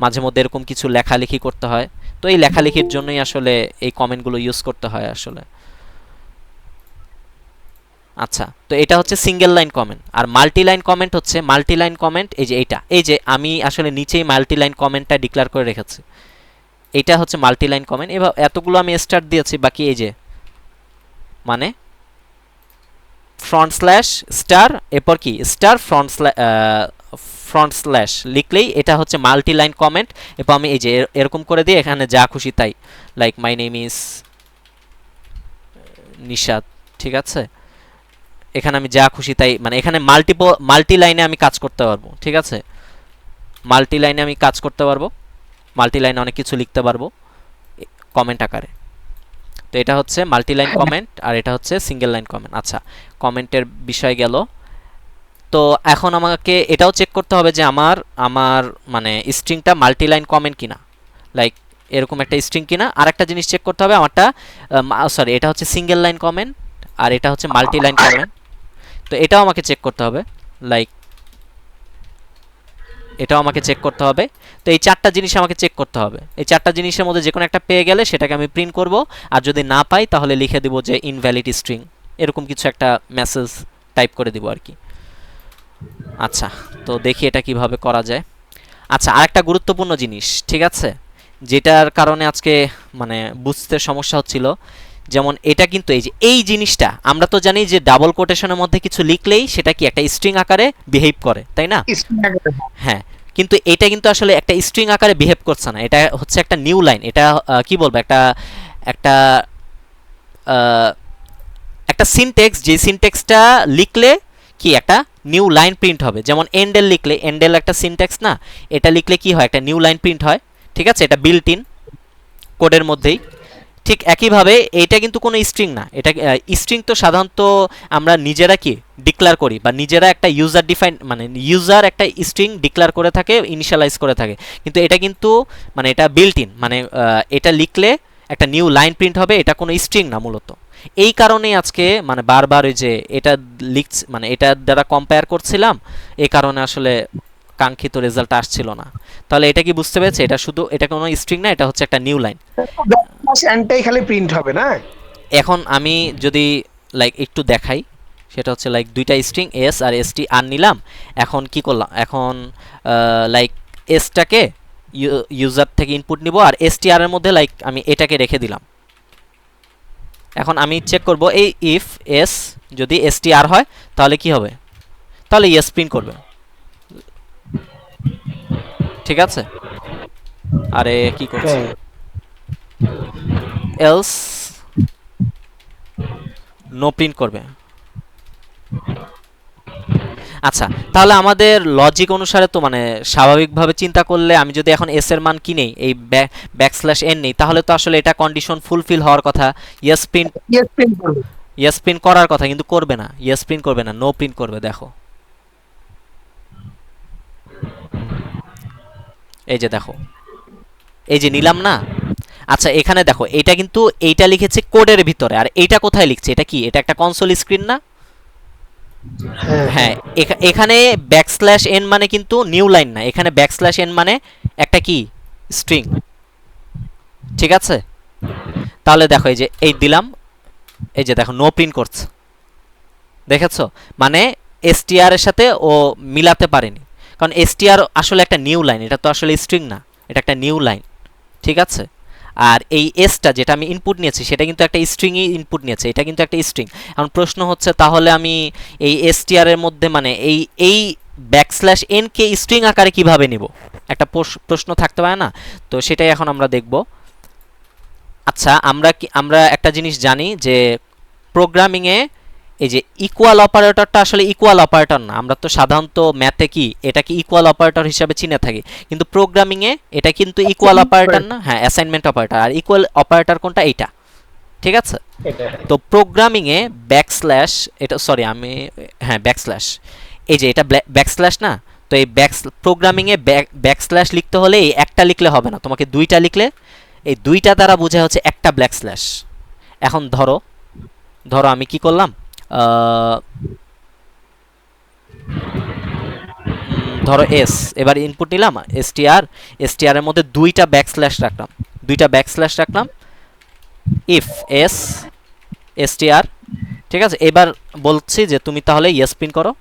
C: মাঝে মধ্যে এরকম কিছু লেখালেখি করতে হয়। তো এই লেখালেখির জন্যই আসলে এই কমেন্টগুলো ইউজ করতে হয় আসলে। আচ্ছা, তো এটা হচ্ছে সিঙ্গেল লাইন কমেন্ট। আর মাল্টি লাইন কমেন্ট হচ্ছে এই যে আমি আসলে নিচেই মাল্টি লাইন কমেন্টটা ডিক্লেয়ার করে রেখেছি। এটা হচ্ছে মাল্টি লাইন কমেন্ট। এবার এতগুলো আমি স্টার্ট দিয়েছি, বাকি এই যে মানে ফ্রন্ট স্ল্যাশ স্টার, এরপর কি স্টার ফ্রন্ট স্ল্যাশ লিখলেই এটা হচ্ছে মাল্টি লাইন কমেন্ট। এরপর আমি এই যে এরকম করে দিই, এখানে যা খুশি তাই, like my name is Nishat, ঠিক আছে। এখানে আমি যা খুশি তাই, মানে এখানে মাল্টি লাইনে আমি কাজ করতে পারবো, ঠিক আছে। মাল্টি লাইনে আমি কাজ করতে পারবো, মাল্টি লাইনে অনেক কিছু লিখতে পারবো কমেন্ট আকারে। তো এটা হচ্ছে মাল্টি লাইন কমেন্ট আর এটা হচ্ছে সিঙ্গেল লাইন কমেন্ট। আচ্ছা, কমেন্টের বিষয় গেল। তো এখন আমাকে এটাও চেক করতে হবে যে আমার মানে স্ট্রিংটা মাল্টি লাইন কমেন্ট কিনা, লাইক এরকম একটা স্ট্রিং কিনা। আর একটা জিনিস চেক করতে হবে আমারটা এটা হচ্ছে সিঙ্গেল লাইন কমেন্ট আর এটা হচ্ছে মাল্টি লাইন কমেন্ট। তো এটাও আমাকে চেক করতে হবে, লাইক এটাও আমাকে চেক করতে হবে। তো এই চারটা জিনিস আমাকে চেক করতে হবে। এই চারটা জিনিসের মধ্যে যে কোনো একটা পেয়ে গেলে সেটাকে আমি প্রিন্ট করব। আর যদি না পাই তাহলে লিখে দিব যে ইনভ্যালিড স্ট্রিং, এরকম কিছু একটা মেসেজ টাইপ করে দিব আর কি। আচ্ছা, তো দেখি এটা কিভাবে করা যায়। আচ্ছা, আরেকটা গুরুত্বপূর্ণ জিনিস, ঠিক আছে, যেটার কারণে আজকে মানে বুঝতে সমস্যা হচ্ছিল, যেমন এটা কিন্তু এই জিনিসটা আমরা তো জানি যে ডাবল কোটেশনের মধ্যে কিছু লিখলেই সেটা কি একটা স্ট্রিং আকারে বিহেভ করে, তাই না? হ্যাঁ, কিন্তু এটা কিন্তু আসলে একটা স্ট্রিং আকারে বিহেভ করছে না, এটা হচ্ছে একটা নিউ লাইন। এটা কি বলবো, একটা একটা সিনটেক্স, যে সিনটেক্সটা লিখলে কি একটা নিউ লাইন প্রিন্ট হবে। যেমন এন্ডেল লিখলে, এন্ডেল একটা সিনটেক্স না, এটা লিখলে কি হয়, একটা নিউ লাইন প্রিন্ট হয়, ঠিক আছে। এটা বিল্ট ইন কোডের মধ্যেই। ঠিক একইভাবে এটা কিন্তু কোনো স্ট্রিং না। এটা স্ট্রিং তো সাধারণত আমরা নিজেরা কি ডিক্লেয়ার করি বা নিজেরা একটা ইউজার ডিফাইন, মানে ইউজার একটা স্ট্রিং ডিক্লেয়ার করে থাকে, ইনিশিয়ালাইজ করে থাকে। কিন্তু এটা কিন্তু মানে এটা বিল্ট ইন, মানে এটা লিখলে একটা নিউ লাইন প্রিন্ট হবে, এটা কোনো স্ট্রিং না মূলত। এই কারণেই আজকে মানে বারবার ওই যে এটা মানে এটার দ্বারা কম্পেয়ার করছিলাম, এই কারণে আসলে কাঙ্ক্ষিত রেজাল্ট আসছিল না। তাহলে এটা কি বুঝতে পেরেছে, এটা কোনো স্ট্রিং না, এটা হচ্ছে একটা নিউ লাইন।
B: এন্ডটাই খালি প্রিন্ট হবে না।
C: এখন আমি যদি লাইক একটু দেখাই, সেটা হচ্ছে লাইক দুইটা স্ট্রিং এস আর এসটি আর নিলাম। এখন কি করলাম, এখন লাইক এসটাকে ইউজার থেকে ইনপুট নিব আর এসটিআর এর মধ্যে লাইক আমি এটাকে রেখে দিলাম। এখন আমি চেক করব এই ইফ এস যদি এসটিআর হয় তাহলে কি হবে, তাহলে ইয়েস প্রিন্ট করবে, ঠিক আছে। আরে কি করছে, এলস নো প্রিন্ট করবে। আচ্ছা, তাহলে আমাদের লজিক অনুসারে তো মানে স্বাভাবিকভাবে চিন্তা করলে আমি যদি এখন এস এর মান কি নেই, এই ব্যাকস্ল্যাশ এন নেই, তাহলে তো আসলে এটা কন্ডিশন ফুলফিল হওয়ার কথা, ইয়েস প্রিন্ট করার কথা, কিন্তু করবে না, ইয়েস প্রিন্ট করবে না, নো প্রিন্ট করবে। দেখো এই যে দেখো, এই যে নিলাম না। আচ্ছা এখানে দেখো, এটা কিন্তু এইটা লিখেছে কোডের ভিতরে, আর এইটা কোথায় লিখছে? এটা কি? এটা একটা কনসোল স্ক্রিন না?
B: হ্যাঁ
C: হ্যাঁ, এখানে ব্যাকস্ল্যাশ এন মানে কিন্তু নিউ লাইন না, এখানে ব্যাকস্ল্যাশ এন মানে একটা কি স্ট্রিং। ঠিক আছে, তাহলে দেখো এই যে এই দিলাম, এই যে দেখো নো প্রিন্ট করছে, দেখেছো? মানে এসটিআর এর সাথে ও মিলাতে পারেনি, কারণ এসটিআর আসলে একটা নিউ লাইন, এটা তো আসলে স্ট্রিং না, এটা একটা নিউ লাইন। ঠিক আছে, আর এই এসটা যেটা আমি ইনপুট নিয়েছি সেটা কিন্তু একটা স্ট্রিংই ইনপুট নিয়েছে, এটা কিন্তু একটা স্ট্রিং। এখন প্রশ্ন হচ্ছে তাহলে আমি এই এসটিআর এর মধ্যে মানে এই ব্যাকস্ল্যাশ এন কে স্ট্রিং আকারে কিভাবে নিব, একটা প্রশ্ন থাকতে পারে না? তো সেটাই এখন আমরা দেখব। আচ্ছা আমরা একটা জিনিস জানি যে প্রোগ্রামিংয়ে এই যে ইকুয়াল অপারেটরটা আসলে ইকুয়াল অপারেটর না, আমরা তো সাধারণত ম্যাথে কি এটাকে ইকুয়াল অপারেটর হিসাবে চিনে থাকি, কিন্তু প্রোগ্রামিংয়ে এটা কিন্তু ইকুয়াল অপারেটর না, হ্যাঁ অ্যাসাইনমেন্ট অপারেটর। আর ইকুয়াল অপারেটর কোনটা? এইটা। ঠিক আছে, তো প্রোগ্রামিংয়ে ব্যাকস্ল্যাশ, এটা সরি আমি, হ্যাঁ ব্যাকস্ল্যাশ, এই যে এটা ব্যাকস্ল্যাশ না, তো এই প্রোগ্রামিংয়ে ব্যাকস্ল্যাশ লিখতে হলে এই একটা লিখলে হবে না, তোমাকে দুইটা লিখলে, এই দুইটা দ্বারা বোঝায় হচ্ছে একটা ব্যাকস্ল্যাশ। এখন ধরো আমি কি করলাম, ধরো এস, এবার ইনপুট নিলাম এসটিআর এর মধ্যে দুইটা ব্যাকস্ল্যাশ রাখলাম, ইফ এস এসটিআর। ঠিক আছে, এবার বলছি যে তুমি তাহলে ইয়েস প্রিন্ট করো,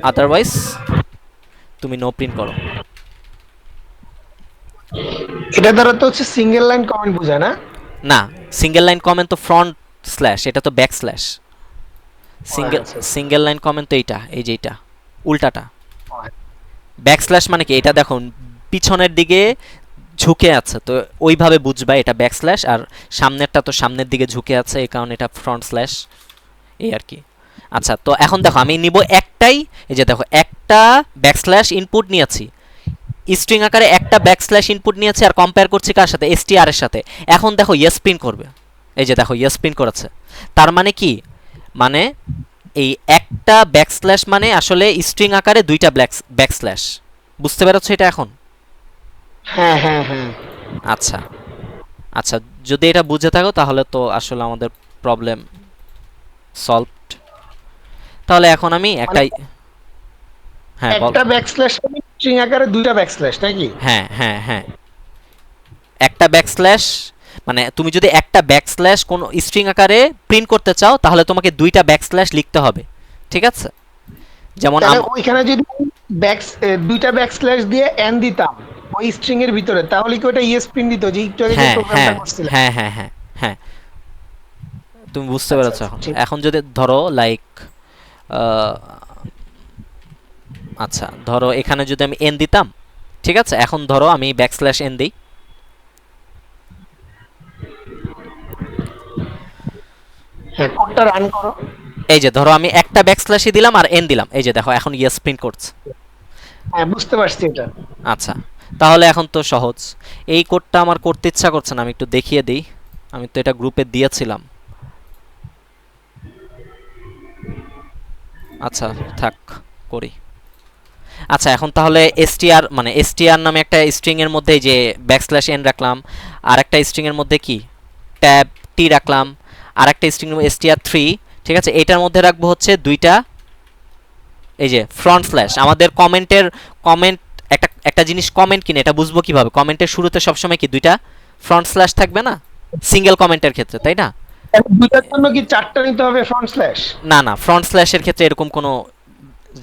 C: আদারওয়াইজ তুমি নো প্রিন্ট করো।
B: এটা দ্বারা তো হচ্ছে সিঙ্গেল লাইন কমেন্ট বোঝায় না?
C: না, সিঙ্গেল লাইন কমেন্ট তো ফ্রন্ট স্ল্যাশ, এটা তো ব্যাকস্ল্যাশ। সিঙ্গেল লাইন কমেন্ট তো এইটা, এই যে এইটা উল্টাটা। ব্যাকস্ল্যাশ মানে কি? এটা দেখুন পিছনের দিকে ঝুঁকে আছে, তো ওইভাবে বুঝবা এটা ব্যাকস্ল্যাশ, আর সামনেরটা তো সামনের দিকে ঝুঁকে আছে, এই কারণে এটা ফ্রন্ট স্ল্যাশ, এই আর কি। আচ্ছা, তো এখন দেখো আমি নিব একটাই, এই যে দেখো একটা ব্যাকস্ল্যাশ ইনপুট নিয়েছি, স্ট্রিং আকারে একটা ব্যাকস্ল্যাশ ইনপুট নিয়েছে, আর কম্পেয়ার করছি কার সাথে? এসটিআর এর সাথে। এখন দেখো ইয়েস প্রিন্ট করবে, এই যে দেখো ইয়েস প্রিন্ট করেছে। তার মানে কি? মানে এই একটা ব্যাকস্ল্যাশ মানে আসলে স্ট্রিং আকারে দুইটা ব্যাকস্ল্যাশ। বুঝতে পেরেছো এটা এখন?
B: হ্যাঁ হ্যাঁ হ্যাঁ।
C: আচ্ছা আচ্ছা, যদি এটা বুঝে থাকো তাহলে তো আসলে আমাদের প্রবলেম সলভড। তাহলে এখন আমি একটাই, হ্যাঁ বল।
B: একটা ব্যাকস্ল্যাশ মানে স্ট্রিং আকারে দুইটা ব্যাকস্ল্যাশ নাকি?
C: হ্যাঁ হ্যাঁ হ্যাঁ, একটা ব্যাকস্ল্যাশ মানে তুমি যদি একটা ব্যাকস্ল্যাশ কোন স্ট্রিং আকারে প্রিন্ট করতে চাও তাহলে তোমাকে দুইটা ব্যাকস্ল্যাশ লিখতে হবে। ঠিক আছে, যেমন
B: তাহলে ওইখানে যদি দুইটা ব্যাকস্ল্যাশ দিয়ে এন দিতাম ওই স্ট্রিং এর ভিতরে, তাহলে কি ওটা ইএস প্রিন্ট দিত যে একটু আগে যে
C: হ্যাঁ
B: প্রোগ্রামটা
C: হ্যাঁ
B: করছিলাম?
C: হ্যাঁ হ্যাঁ হ্যাঁ হ্যাঁ, তুমি বুঝতে
B: আচ্ছা
C: পেরেছো
B: আচ্ছা,
C: এখন?
B: ঠিক।
C: এখন যদি ধরো লাইক, আচ্ছা ধরো এখানে যদি আমি এন দিতাম, ঠিক আছে, এখন ধরো আমি ব্যাকস্ল্যাশ এন দিই,
B: হ্যাঁ, কোডটা রান করো।
C: এই যে ধরো আমি একটা ব্যাকস্ল্যাশই দিলাম আর এন দিলাম, এই যে দেখো এখন ইয়েস প্রিন্ট করছে।
B: হ্যাঁ, বুঝতে পারছি এটা।
C: আচ্ছা, তাহলে এখন তো সহজ। এই কোডটা আমার করতে ইচ্ছা করছে না, আমি একটু দেখিয়ে দিই। আমি তো এটা গ্রুপে দিয়েছিলাম। আচ্ছা থাক, করি। আচ্ছা এখন তাহলে এসটিআর মানে এসটিআর নামে একটা স্ট্রিং এর মধ্যে যে ব্যাকস্ল্যাশ এন রাখলাম, আর একটা স্ট্রিং এর মধ্যে কি ট্যাব টি রাখলাম, আর একটা স্ট্রিং এর এসটিআর 3। ঠিক আছে, এটার মধ্যে রাখবো হচ্ছে দুইটা এই যে ফ্রন্ট স্ল্যাশ। আমাদের কমেন্ট একটা জিনিস কমেন্ট কিনে এটা বুঝবো কিভাবে? কমেন্টের শুরুতে সবসময় কি দুইটা ফ্রন্ট স্ল্যাশ থাকবে না, সিঙ্গেল কমেন্টের ক্ষেত্রে, তাই না?
B: দুইটার জন্য কি চারটা নিতে হবে ফ্রন্ট স্ল্যাশ?
C: না না, ফ্রন্ট স্ল্যাশের ক্ষেত্রে এরকম কোনো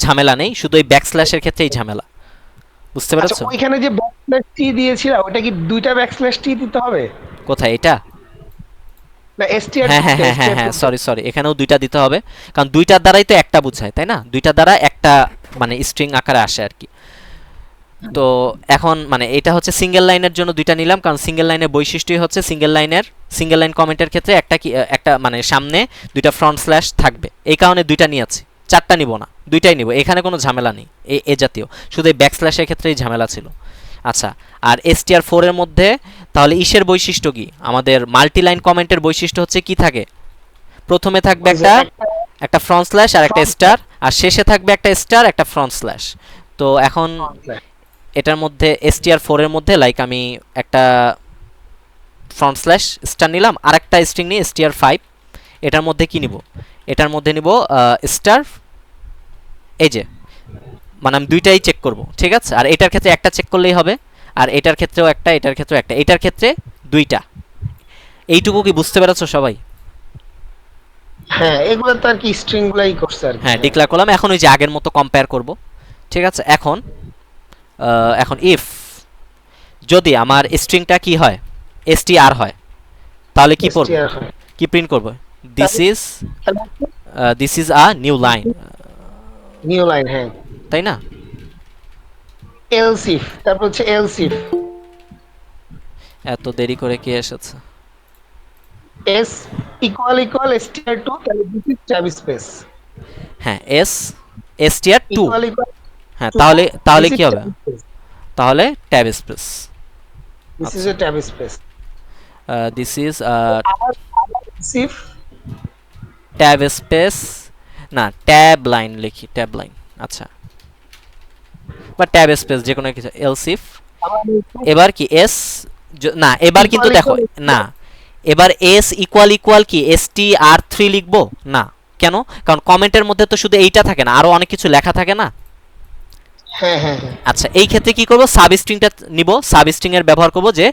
C: ঝামেলা নেই, শুধু এই ব্যাক স্ল্যাশের ক্ষেত্রেই ঝামেলা। বুঝতে
B: আচ্ছা,
C: পেরেছো?
B: ওইখানে যে ব্যাকস্ল্যাশ টি দিয়েছিলা ওটা কি দুইটা ব্যাকস্ল্যাশ টি দিতে হবে
C: কোথায় এটা?
B: না এসটিআর?
C: হ্যাঁ হ্যাঁ হ্যাঁ হ্যাঁ হ্যাঁ, সরি, এখানেও দুইটা দিতে হবে, কারণ দুইটার দ্বারাই তো একটা বোঝায়, তাই না? দুইটা দ্বারা একটা মানে স্ট্রিং আকারে আসে আর কি। তো এখন মানে এটা হচ্ছে সিঙ্গেল লাইনের জন্য দুইটা নিলাম, কারণ সিঙ্গেল লাইনের বৈশিষ্ট্যই হচ্ছে সিঙ্গেল লাইন কমেন্টের ক্ষেত্রে একটা মানে সামনে দুইটা ফ্রন্ট স্ল্যাশ থাকবে, এই কারণে দুইটা নিয়েছি, চারটা নিব না, দুইটাই নিব, এখানে কোনো ঝামেলা নেই এ জাতীয়, শুধু এই ব্যাকস্ল্যাশের ক্ষেত্রেই ঝামেলা ছিল। আচ্ছা, আর এসটিআর 4 এর মধ্যে তাহলে ইসের বৈশিষ্ট্য কি? আমাদের মাল্টি লাইন কমেন্টের বৈশিষ্ট্য হচ্ছে কি থাকে? প্রথমে থাকবে একটা ফ্রন্ট স্ল্যাশ আর একটা স্টার, আর শেষে থাকবে একটা স্টার একটা ফ্রন্ট স্ল্যাশ। তো এখন এটার মধ্যে str4 এর মধ্যে লাইক আমি একটা ফ্রন্ট স্ল্যাশ স্টার নিলাম, আর একটা স্ট্রিং নিয়ে str5, এটার মধ্যে কি নিব, এটার মধ্যে নিব স্টার, এই যে মানে আমি দুইটাই চেক করব, ঠিক আছে। আর এটার ক্ষেত্রে একটা চেক করলেই হবে, আর এটার ক্ষেত্রেও একটা, এটার ক্ষেত্রেও একটা, এটার ক্ষেত্রে দুইটা। এইটুকু কি বুঝতে পেরেছো সবাই?
B: হ্যাঁ, এগুলো তো আর কি স্ট্রিং গুলাই করছে আর কি।
C: হ্যাঁ, ডিক্লেয়ার করলাম। এখন ওই যে আগের মতো কম্পেয়ার করব, ঠিক আছে। এখন এখন ইফ যদি আমার স্ট্রিংটা কি হয়, str হয়, তাহলে কি করব,
B: STR হয়।
C: কি প্রিন্ট করব, this is a new line,
B: new line, হ্যাঁ।
C: তাই না?
B: এলস ইফ, তারপর হচ্ছে এলস ইফ,
C: এত দেরি করে কে এসেছে?
B: এস ইকুয়াল ইকুয়াল str2, তাহলে দিস ইজ ট্যাব স্পেস।
C: হ্যাঁ, str2,
B: ইকুয়াল ইকুয়াল
C: হ্যাঁ, তাহলে তাহলে
B: দিস
C: কি
B: ইজ
C: হবে,
B: ট্যাব স্পেস,
C: তাহলে tab space,
B: this is a tab space.
C: This is
B: আবার ইফ
C: ট্যাব স্পেস, না ট্যাব লাইন লিখি, ট্যাব লাইন, আচ্ছা, বা ট্যাব স্পেস যে কোনো কিছু, এলস ইফ। এবার কি এস, না এবার কিন্তু দেখো, না এবার এস ইকুয়াল ইকুয়াল কি str3 লিখবো না, কেন? কারণ কমেন্টের মধ্যে তো শুধু এইটা থাকে না, আরো অনেক কিছু লেখা থাকে না।
B: হ্যাঁ হ্যাঁ হ্যাঁ,
C: আচ্ছা, এই ক্ষেত্রে কি করব, সাবস্ট্রিংটা নিব, সাবস্ট্রিং এর ব্যবহার করব যে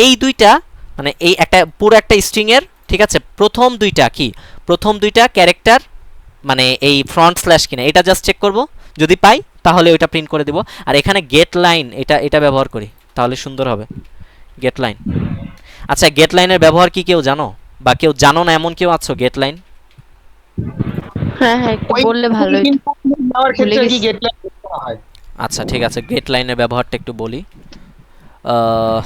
C: এই দুইটা, মানে এই একটা পুরো একটা স্ট্রিং এর, ঠিক আছে, প্রথম দুইটা কি, প্রথম দুইটা ক্যারেক্টার মানে এই ফ্রন্ট স্ল্যাশ কিনা, এটা জাস্ট চেক করব, যদি পাই তাহলে ওইটা প্রিন্ট করে দিব। আর এখানে গেট লাইন, এটা ব্যবহার করি, তাহলে সুন্দর হবে, গেট লাইন। আচ্ছা, গেট লাইনের ব্যবহার কি কেউ জানো, বা কেউ জানো না এমন কেউ আছো? গেট লাইন,
A: হ্যাঁ হ্যাঁ, একটু
B: ওই
A: বললে ভালো হতো।
B: নেওয়ার
A: ভুলে
B: ক্ষেত্রে কি
A: গেছি।
B: গেট লাইন করা হয়?
C: আচ্ছা ঠিক আছে, গেট লাইনের ব্যবহারটা একটু বলি। আহ,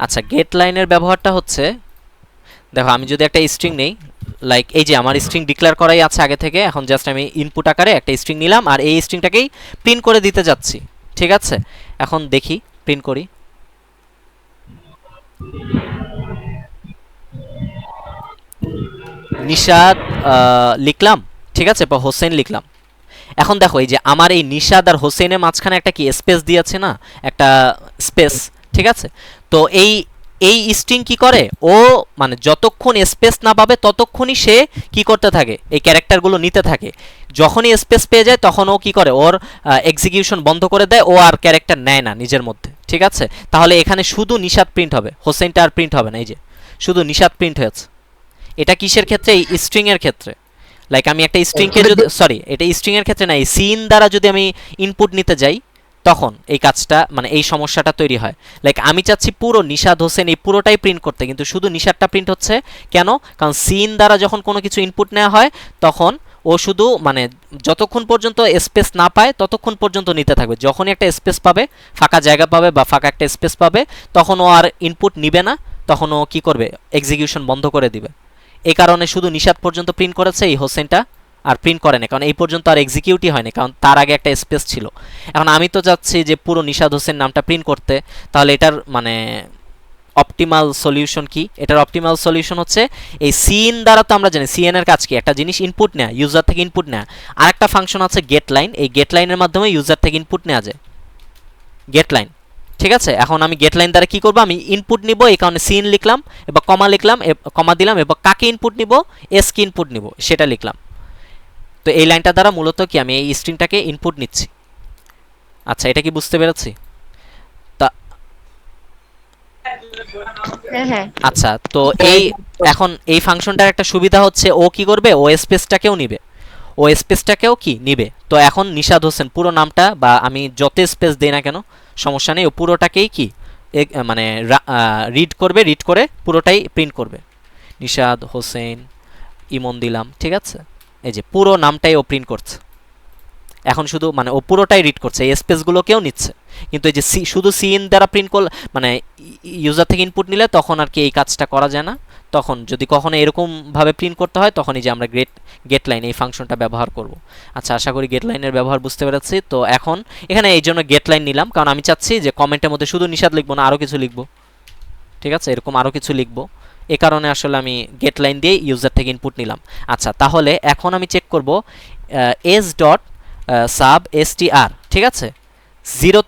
C: আচ্ছা, গেট লাইনের ব্যবহারটা হচ্ছে, দেখো আমি যদি একটা স্ট্রিং নেই, লাইক এই যে আমার স্ট্রিং ডিক্লেয়ার করাই আছে আগে থেকে, এখন জাস্ট আমি ইনপুট আকারে একটা স্ট্রিং নিলাম, আর এই স্ট্রিংটাকেই প্রিন্ট করে দিতে যাচ্ছি, ঠিক আছে। এখন দেখি, প্রিন্ট করি, নিশাদ লিখলাম, ঠিক আছে, বা হোসেন লিখলাম। এখন দেখো এই যে আমার এই নিশাদ আর হোসেনের মাঝখানে একটা কি স্পেস দিয়েছে না, একটা স্পেস, ঠিক আছে। তো এই এই স্ট্রিং কি করে, ও মানে যতক্ষণ স্পেস না পাবে ততক্ষণই সে কি করতে থাকে, এই ক্যারেক্টারগুলো নিতে থাকে। যখনই স্পেস পেয়ে যায় তখন ও কি করে, ওর এক্সিকিউশন বন্ধ করে দেয়, ও আর ক্যারেক্টার নেয় না নিজের মধ্যে, ঠিক আছে। তাহলে এখানে শুধু নিশাদ প্রিন্ট হবে, হোসেনটা আর প্রিন্ট হবে না, এই যে শুধু নিশাদ প্রিন্ট হয়েছে। এটা কিসের ক্ষেত্রে, এই স্ট্রিং এর ক্ষেত্রে। লাইক আমি একটা স্ট্রিংকে যদি, সরি এটা স্ট্রিং এর ক্ষেত্রে না, এই সিন দ্বারা যদি আমি ইনপুট নিতে যাই তখন এই কাজটা, মানে এই সমস্যাটা তৈরি হয়। লাইক আমি চাচ্ছি পুরো নিশাদ হোসেন এই পুরোটাই প্রিন্ট করতে, কিন্তু শুধু নিশাদটা প্রিন্ট হচ্ছে, কেন? কারণ সিন দ্বারা যখন কোনো কিছু ইনপুট নেওয়া হয় তখন ও শুধু মানে যতক্ষণ পর্যন্ত স্পেস না পায় ততক্ষণ পর্যন্ত নিতে থাকবে। যখনই একটা স্পেস পাবে, ফাঁকা জায়গা পাবে বা ফাঁকা একটা স্পেস পাবে, তখন ও আর ইনপুট নিবে না, তখন ও কি করবে, এক্সিকিউশন বন্ধ করে দিবে। এই কারণে শুধু নিশাদ পর্যন্ত প্রিন্ট করেছে, এই হোসেনটা আর প্রিন্ট করে না, কারণ এই পর্যন্ত আর এক্সিকিউটই হয়নি, কারণ তার আগে একটা স্পেস ছিল। এখন আমি তো চাচ্ছি যে পুরো নিশাদ হোসেন নামটা প্রিন্ট করতে, তাহলে এটার মানে অপটিমাল সলিউশন কি? এটার অপটিমাল সলিউশন হচ্ছে এই সিন দ্বারা, তো আমরা জানি সিএন এর কাজ কি, একটা জিনিস ইনপুট নেয়া, ইউজার থেকে ইনপুট নেয়া। আর একটা ফাংশন আছে গেট লাইন, এই গেট লাইনের মাধ্যমে ইউজার থেকে ইনপুট নেওয়া যায়, গেট লাইন, ঠিক আছে। এখন আমি গেট লাইন দ্বারা কি করব, আমি ইনপুট নিব, এই কারণে সিন লিখলাম, এবার কমা লিখলাম, কমা দিলাম, এবার কাকে ইনপুট নিব, এস কি ইনপুট নিব সেটা লিখলাম। তো এই লাইনটা দ্বারা মূলত কি, আমি এই স্ট্রিংটাকে ইনপুট নিচ্ছি। আচ্ছা, এটা কি বুঝতে পেরেছি? তা
A: হ্যাঁ হ্যাঁ,
C: আচ্ছা, তো এই এখন এই ফাংশনটার একটা সুবিধা হচ্ছে, ও কি করবে, ও স্পেসটাকেও নিবে, ও স্পেসটাকেও কি নিবে। তো এখন নিশাদ হোসেন পুরো নামটা, বা আমি যত স্পেস দেই না কেন সমস্যা নেই, ও পুরোটাকেই কি মানে রিড করবে, রিড করে পুরোটাই প্রিন্ট করবে। নিশাদ হোসেন ইমন দিলাম, ঠিক আছে, এই যে পুরো নামটাই ও প্রিন্ট করছে। এখন শুধু মানে ও পুরোটাই রিড করছে, এই স্পেসগুলোকেও নিচ্ছে, কিন্তু এই যে শুধু সিন দ্বারা প্রিন্ট করলে, মানে ইউজার থেকে ইনপুট নিলে তখন আর কি এই কাজটা করা যায় না। তখন যদি কখনো এরকমভাবে প্রিন্ট করতে হয়, তখনই যে আমরা গেট লাইন এই ফাংশনটা ব্যবহার করব। আচ্ছা, আশা করি গেট লাইনের ব্যবহার বুঝতে পেরেছি। তো এখন এখানে এই জন্য গেট লাইন নিলাম, কারণ আমি চাচ্ছি যে কমেন্টের মধ্যে শুধু নিষাদ লিখবো না, আরও কিছু লিখবো, ঠিক আছে, এরকম আরও কিছু লিখবো। এ কারণে আসলে আমি গেট লাইন দিয়ে ইউজার থেকে ইনপুট নিলাম। আচ্ছা, তাহলে এখন আমি চেক করব এস ডট সাব এসটিআর, ঠিক আছে, জিরো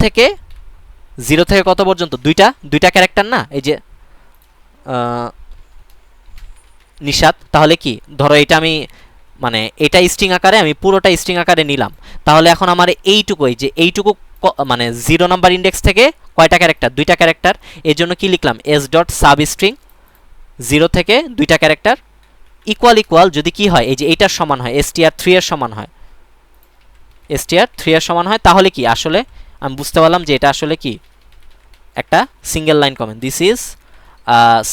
C: থেকে কত পর্যন্ত, দুইটা ক্যারেক্টার না, এই যে নিশাত, তাহলে কি ধরো এটা আমি মানে এটা স্ট্রিং আকারে, আমি পুরোটা স্ট্রিং আকারে নিলাম, তাহলে এখন আমার এইটুকু মানে 0 নাম্বার ইন্ডেক্স থেকে কয়টা ক্যারেক্টার, দুইটা ক্যারেক্টার, এর জন্য কি লিখলাম এস ডট সাব স্ট্রিং 0 থেকে দুইটা ক্যারেক্টার ইকুয়াল যদি কি হয়, এই যে এইটার সমান হয় str3 এর সমান হয়, তাহলে কি আসলে আমি বুঝতে পারলাম যে এটা আসলে কি একটা single line comment, this is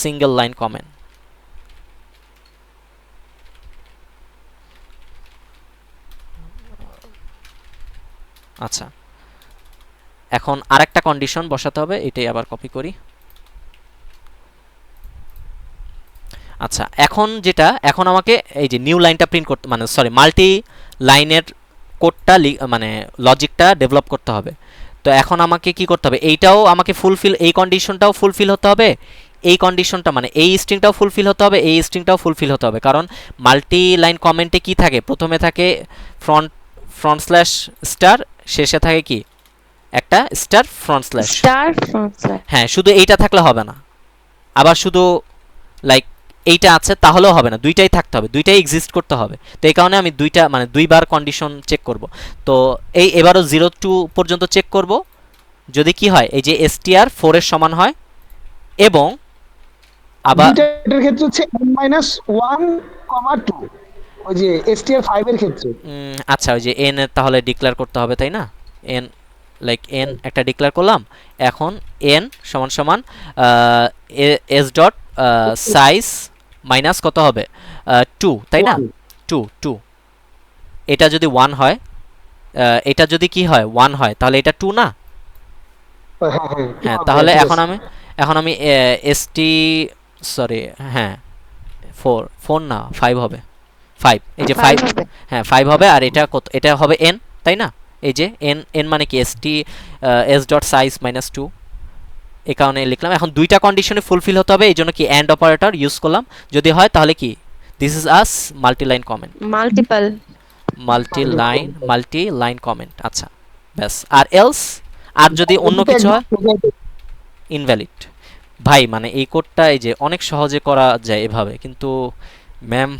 C: single line comment. আচ্ছা, এখন আরেকটা কন্ডিশন বসাতে হবে, এটাই আবার কপি করি। আচ্ছা, এখন আমাকে এই যে নিউ লাইনটা প্রিন্ট করতে, মানে সরি মাল্টি লাইনের কোডটা মানে লজিকটা ডেভেলপ করতে হবে। তো এখন আমাকে কি করতে হবে, এইটাও আমাকে ফুলফিল, এই কন্ডিশনটাও ফুলফিল হতে হবে, এই কন্ডিশনটা মানে এই স্ট্রিংটাও ফুলফিল হতে হবে, এই স্ট্রিংটাও ফুলফিল হতে হবে। কারণ মাল্টি লাইন কমেন্টে কি থাকে, প্রথমে থাকে ফ্রন্ট স্ল্যাশ স্টার, শেষে থাকে কি একটা স্টার ফ্রন্ট স্ল্যাশ। হ্যাঁ, শুধু এইটা থাকলে হবে না, আবার শুধু লাইক এইটা আছে তাহলেও হবে না, দুইটাই থাকতে হবে, দুইটাই এক্সিস্ট করতে হবে। তো এই কারণে আমি দুইবার কন্ডিশন চেক করব। তো এবারও 0 পর্যন্ত চেক করব, যদি কি হয় এই যে str4 এর সমান হয়, এবং আবার
B: এটার ক্ষেত্রে হচ্ছে n-1,2 ওই যে str5 এর ক্ষেত্রে।
C: আচ্ছা, ওই যে n এর তাহলে ডিক্লেয়ার করতে হবে, তাই না, n n একটা ডিক্লেয়ার করলাম। এখন n সমান সমান s ডট সাইজ মাইনাস কত হবে 2, তাই না, 2 এটা যদি 1 হয়, এটা যদি কি হয় 1 হয়, তাহলে এটা 2 না। হ্যাঁ, তাহলে এখন আমি হ্যাঁ 4 না 5 হবে, 5, এই যে 5, হ্যাঁ 5 হবে, আর এটা হবে n, তাই না, এই যে n মানে কি s ডট সাইজ মাইনাস 2, এই কারণে লিখলাম। এখন দুইটা কন্ডিশনে ফুলফিল হতে হবে, এই জন্য কি এন্ড অপারেটর ইউজ করলাম, যদি হয় তাহলে কি this is us multi line comment, multi line comment. আচ্ছা, ব্যাস, আর এলস, আর যদি অন্য কিছু হয় ইনভ্যালিড। ভাই মানে এই কোডটা এই যে অনেক সহজে করা যায় এভাবে, কিন্তু ম্যাম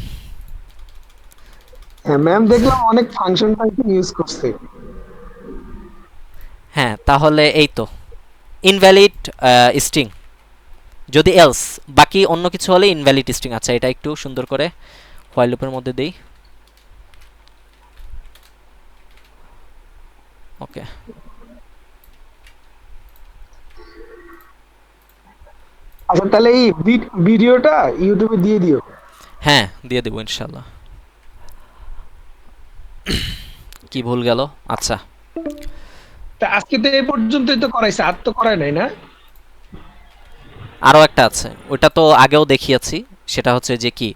B: দেখলাম অনেক ফাংশন ইউজ করছে।
C: হ্যাঁ, তাহলে এই তো ইনভ্যালিড স্ট্রিং, যদি এলস, বাকি অন্য কিছু হলে ইনভ্যালিড স্ট্রিং। আচ্ছা, এটা একটু সুন্দর করে হোয়াইল লুপের মধ্যে দেই। ওকে,
B: আচ্ছা, তাহলে এই ভিডিওটা ইউটিউবে দিয়ে দিও।
C: হ্যাঁ, দিয়ে দেবো ইনশাল্লাহ। কি ভুল গেল। আচ্ছা,
B: তা আজকে তো এই পর্যন্তই তো করাইছে, আর তো করায় নাই না?
C: আরও একটা আছে, ওটা তো আগেও দেখিয়েছি, সেটা হচ্ছে যে কি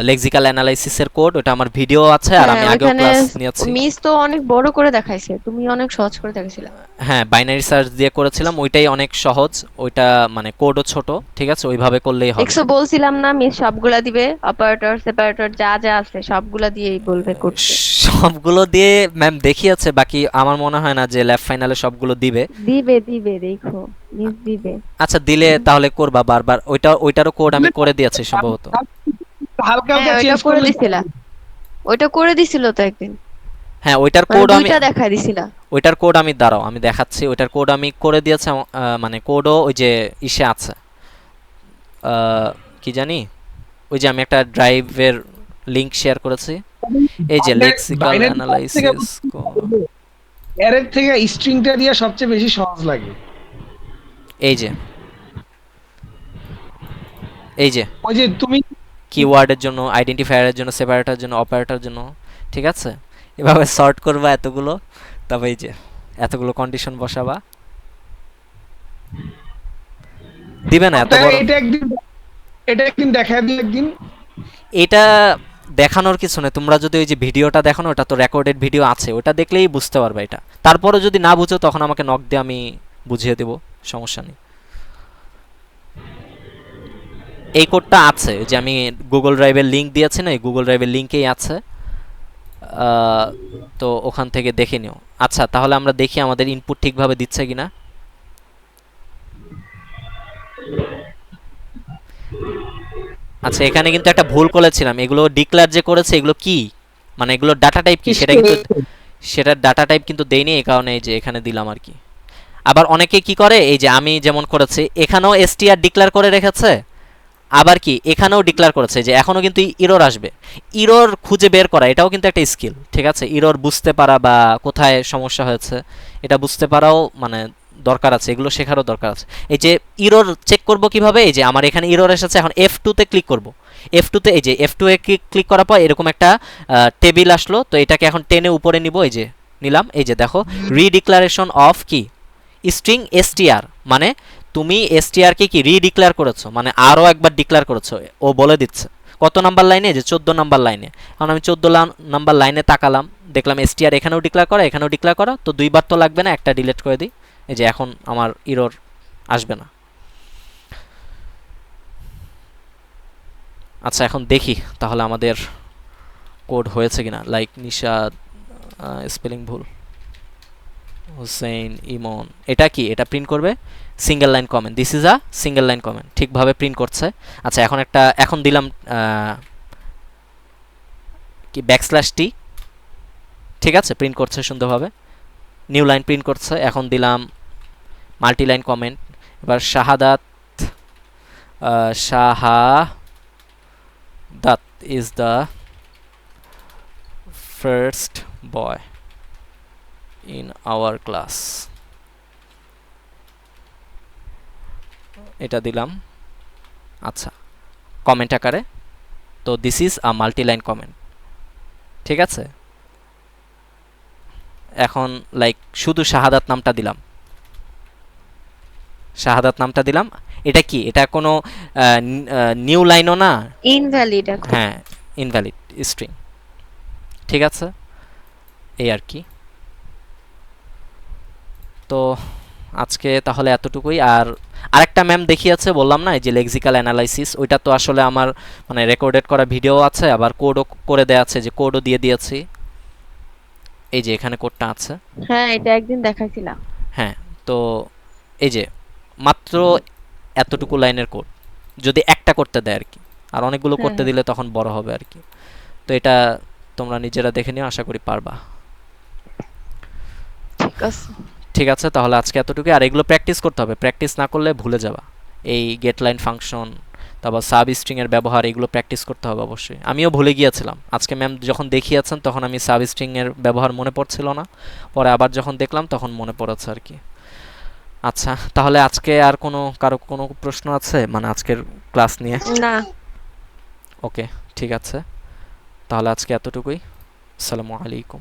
C: লেক্সিক্যাল অ্যানালাইসিসের কোড, ওটা আমার ভিডিও আছে, আর আমি আগেও ক্লাস নিয়েছি।
A: মিস তো অনেক বড় করে দেখাইছে, তুমি অনেক সহজ করে দেখাইছিলা।
C: হ্যাঁ, বাইনারি সার্চ দিয়ে করেছিলাম, ওইটাই অনেক সহজ, ওইটা মানে কোডও ছোট, ঠিক আছে, ওইভাবে করলেই হবে।
A: দেখছো, বলছিলাম না মিস সবগুলা দিবে, অপারেটর সেপারেটর যা যা আছে সবগুলা দিয়েই বলবে করতে।
C: সবগুলো দিয়ে ম্যাম দেখিয়েছে, বাকি আমার মনে হয় না যে ল্যাব ফাইনালে সবগুলো দিবে।
A: দিবে দেখো, মিস দিবে।
C: আচ্ছা, দিলে তাহলে করবা বারবার, ওইটারও কোড আমি করে দিয়েছি সম্ভবত।
B: হালকা হালকা
A: ওইটা
B: চেঞ্জ
A: করে
B: করলে
A: দিছিলা, ওইটা করে দিছিল তো একদিন।
C: হ্যাঁ, ওইটার কোড আমি
A: দুইটা দেখাই দিছিলা।
C: ওইটার কোড আমি দাঁড়াও আমি দেখাচ্ছি, ওইটার কোড আমি করে দিয়েছি, মানে কোডও ওই যে ইসে আছে, কি জানি, ওই যে আমি একটা ড্রাইভের লিংক শেয়ার করেছি, এই যে লেক্সিক্যাল অ্যানালাইসিস।
B: অ্যারের থেকে স্ট্রিংটা দিয়ে সবচেয়ে বেশি সহজ লাগে।
C: এই যে
B: ওই যে তুমি
C: কিওয়ার্ডের জন্য, আইডেন্টিফায়ারের জন্য, সেপারেটরের জন্য, অপারেটরের জন্য, ঠিক আছে, এভাবে সর্ট করবা এতগুলো, তবে এই যে এতগুলো কন্ডিশন বসাবা, দিবে না এত বড়।
B: এটা একদিন দেখা দিই একদিন।
C: এটা দেখানোর কিছু নেই, তোমরা যদি ওই যে ভিডিওটা দেখো না, ওটা তো রেকর্ডেড ভিডিও আছে, ওটা দেখলেই বুঝতে পারবে এটা। তারপরে যদি না বুঝো তখন আমাকে নক দিয়ে আমি বুঝিয়ে দেব, সমস্যা নেই। এই কোডটা আছে, যে আমি গুগল ড্রাইভের লিংক দিয়েছি না, এই গুগল ড্রাইভের লিংকেই আছে। তো ওখান থেকে দেখে নিও। আচ্ছা, তাহলে আমরা দেখি আমাদের ইনপুট ঠিকভাবে দিচ্ছে কিনা। আচ্ছা, এখানে কিন্তু একটা ভুল করেছিলাম। এগুলো ডিক্লেয়ার যে করেছে এগুলো কি, মানে এগুলোর ডাটা টাইপ কি সেটা কিন্তু, সেটার ডাটা টাইপ কিন্তু দেইনি, এই কারণে এই যে এখানে দিলাম আর কি। আবার অনেকে কি করে, এই যে আমি যেমন করেছি এখানেও str ডিক্লেয়ার করে রেখেছে, আবার কি এখানেও ডিক্লেয়ার করেছে, যে এখনও কিন্তু ইরর আসবে। ইরর খুঁজে বের করা এটাও কিন্তু একটা স্কিল, ঠিক আছে? ইরর বুঝতে পারা বা কোথায় সমস্যা হয়েছে এটা বুঝতে পারাও মানে দরকার আছে, এগুলো শেখারও দরকার আছে। এই যে ইরর চেক করব কিভাবে, এই যে আমার এখানে ইরর এসেছে, এখন F2 তে ক্লিক করব। F2 তে, এই যে F2 এ ক্লিক করার পর এরকম একটা টেবিল আসলো, তো এটাকে এখন টেনে উপরে নিব, এই যে নিলাম। এই যে দেখো, রিডিক্লারেশন অফ কি স্ট্রিং str, মানে তুমি str কে কি রিডিক্লেয়ার করেছো, মানে আরও একবার ডিক্লেয়ার করেছো। ও বলে দিচ্ছে কত নাম্বার লাইনে, যে 14 নাম্বার লাইনে। কারণ আমি 14 নাম্বার লাইনে তাকালাম, দেখলাম str এখানেও ডিক্লেয়ার করা, এখানেও ডিক্লেয়ার করা, তো দুইবার তো লাগবে না, একটা ডিলিট করে দিই। এই যে এখন আমার ইরর আসবে না। আচ্ছা, এখন দেখি তাহলে আমাদের কোড হয়েছে কিনা। লাইক নিশাদ, স্পেলিং ভুল, হুসেইন, ইমন, এটা কি, এটা প্রিন্ট করবে single line comment, this is a single line comment, ঠিকভাবে প্রিন্ট করছে। আচ্ছা, এখন দিলাম কি ব্যাকস্ল্যাশ টি, ঠিক আছে, প্রিন্ট করছে সুন্দরভাবে, নিউ লাইন প্রিন্ট করছে। এখন দিলাম মাল্টি লাইন কমেন্ট। এবার Shahadat is the first boy in our class, এটা দিলাম। আচ্ছা, কমেন্ট আকারে, তো this is a multi line comment, ঠিক আছে। এখন লাইক শুধু শাহাদাত নামটা দিলাম, শাহাদাত নামটা দিলাম। এটা কি, এটা কোনো নিউ লাইনও না,
A: ইনভ্যালিড এখন।
C: হ্যাঁ, ইনভ্যালিড স্ট্রিং, ঠিক আছে, এই আর কি। তো আজকে তাহলে এতটুকুই। আর আরেকটা ম্যাম দেখিয়েছে বললাম না, এই যে লেক্সিক্যাল অ্যানালাইসিস, ওইটা তো আসলে আমার মানে রেকর্ডেড করা ভিডিও আছে, আবার কোডও করে দেওয়া আছে, যে কোডও দিয়ে দিয়েছি। এই যে এখানে কোডটা আছে,
A: হ্যাঁ, এটা একদিন দেখাইছিলাম।
C: হ্যাঁ। তো এই যে মাত্র এতটুকু লাইনের কোড, যদি একটা করতে দেয় আর কি, আর অনেকগুলো
A: হ্যাঁ,
C: করতে
A: হ্যাঁ,
C: দিলে তখন বড় হবে আর কি। তো এটা তোমরা নিজেরা দেখে নিও, আশা করি পারবা।
A: ঠিক আছে।
C: ঠিক আছে, তাহলে আজকে এতটুকু। আর এগুলো প্র্যাকটিস করতে হবে, প্র্যাকটিস না করলে ভুলে যাবা। এই গেট লাইন ফাংশন, তারপর সাব স্ট্রিং এর ব্যবহার, এগুলো প্র্যাকটিস করতে হবে অবশ্যই। আমিও ভুলে গিয়েছিলাম, আজকে ম্যাম যখন দেখিয়েছেন তখন আমি সাব স্ট্রিং এর ব্যবহার মনে পড়ছিল না, পরে আবার যখন দেখলাম তখন মনে পড়েছে আর কি। আচ্ছা, তাহলে আজকে আর কারো কোনো প্রশ্ন আছে মানে আজকের ক্লাস নিয়ে?
A: না।
C: ওকে, ঠিক আছে, তাহলে আজকে এতটুকুই। আসসালামু আলাইকুম।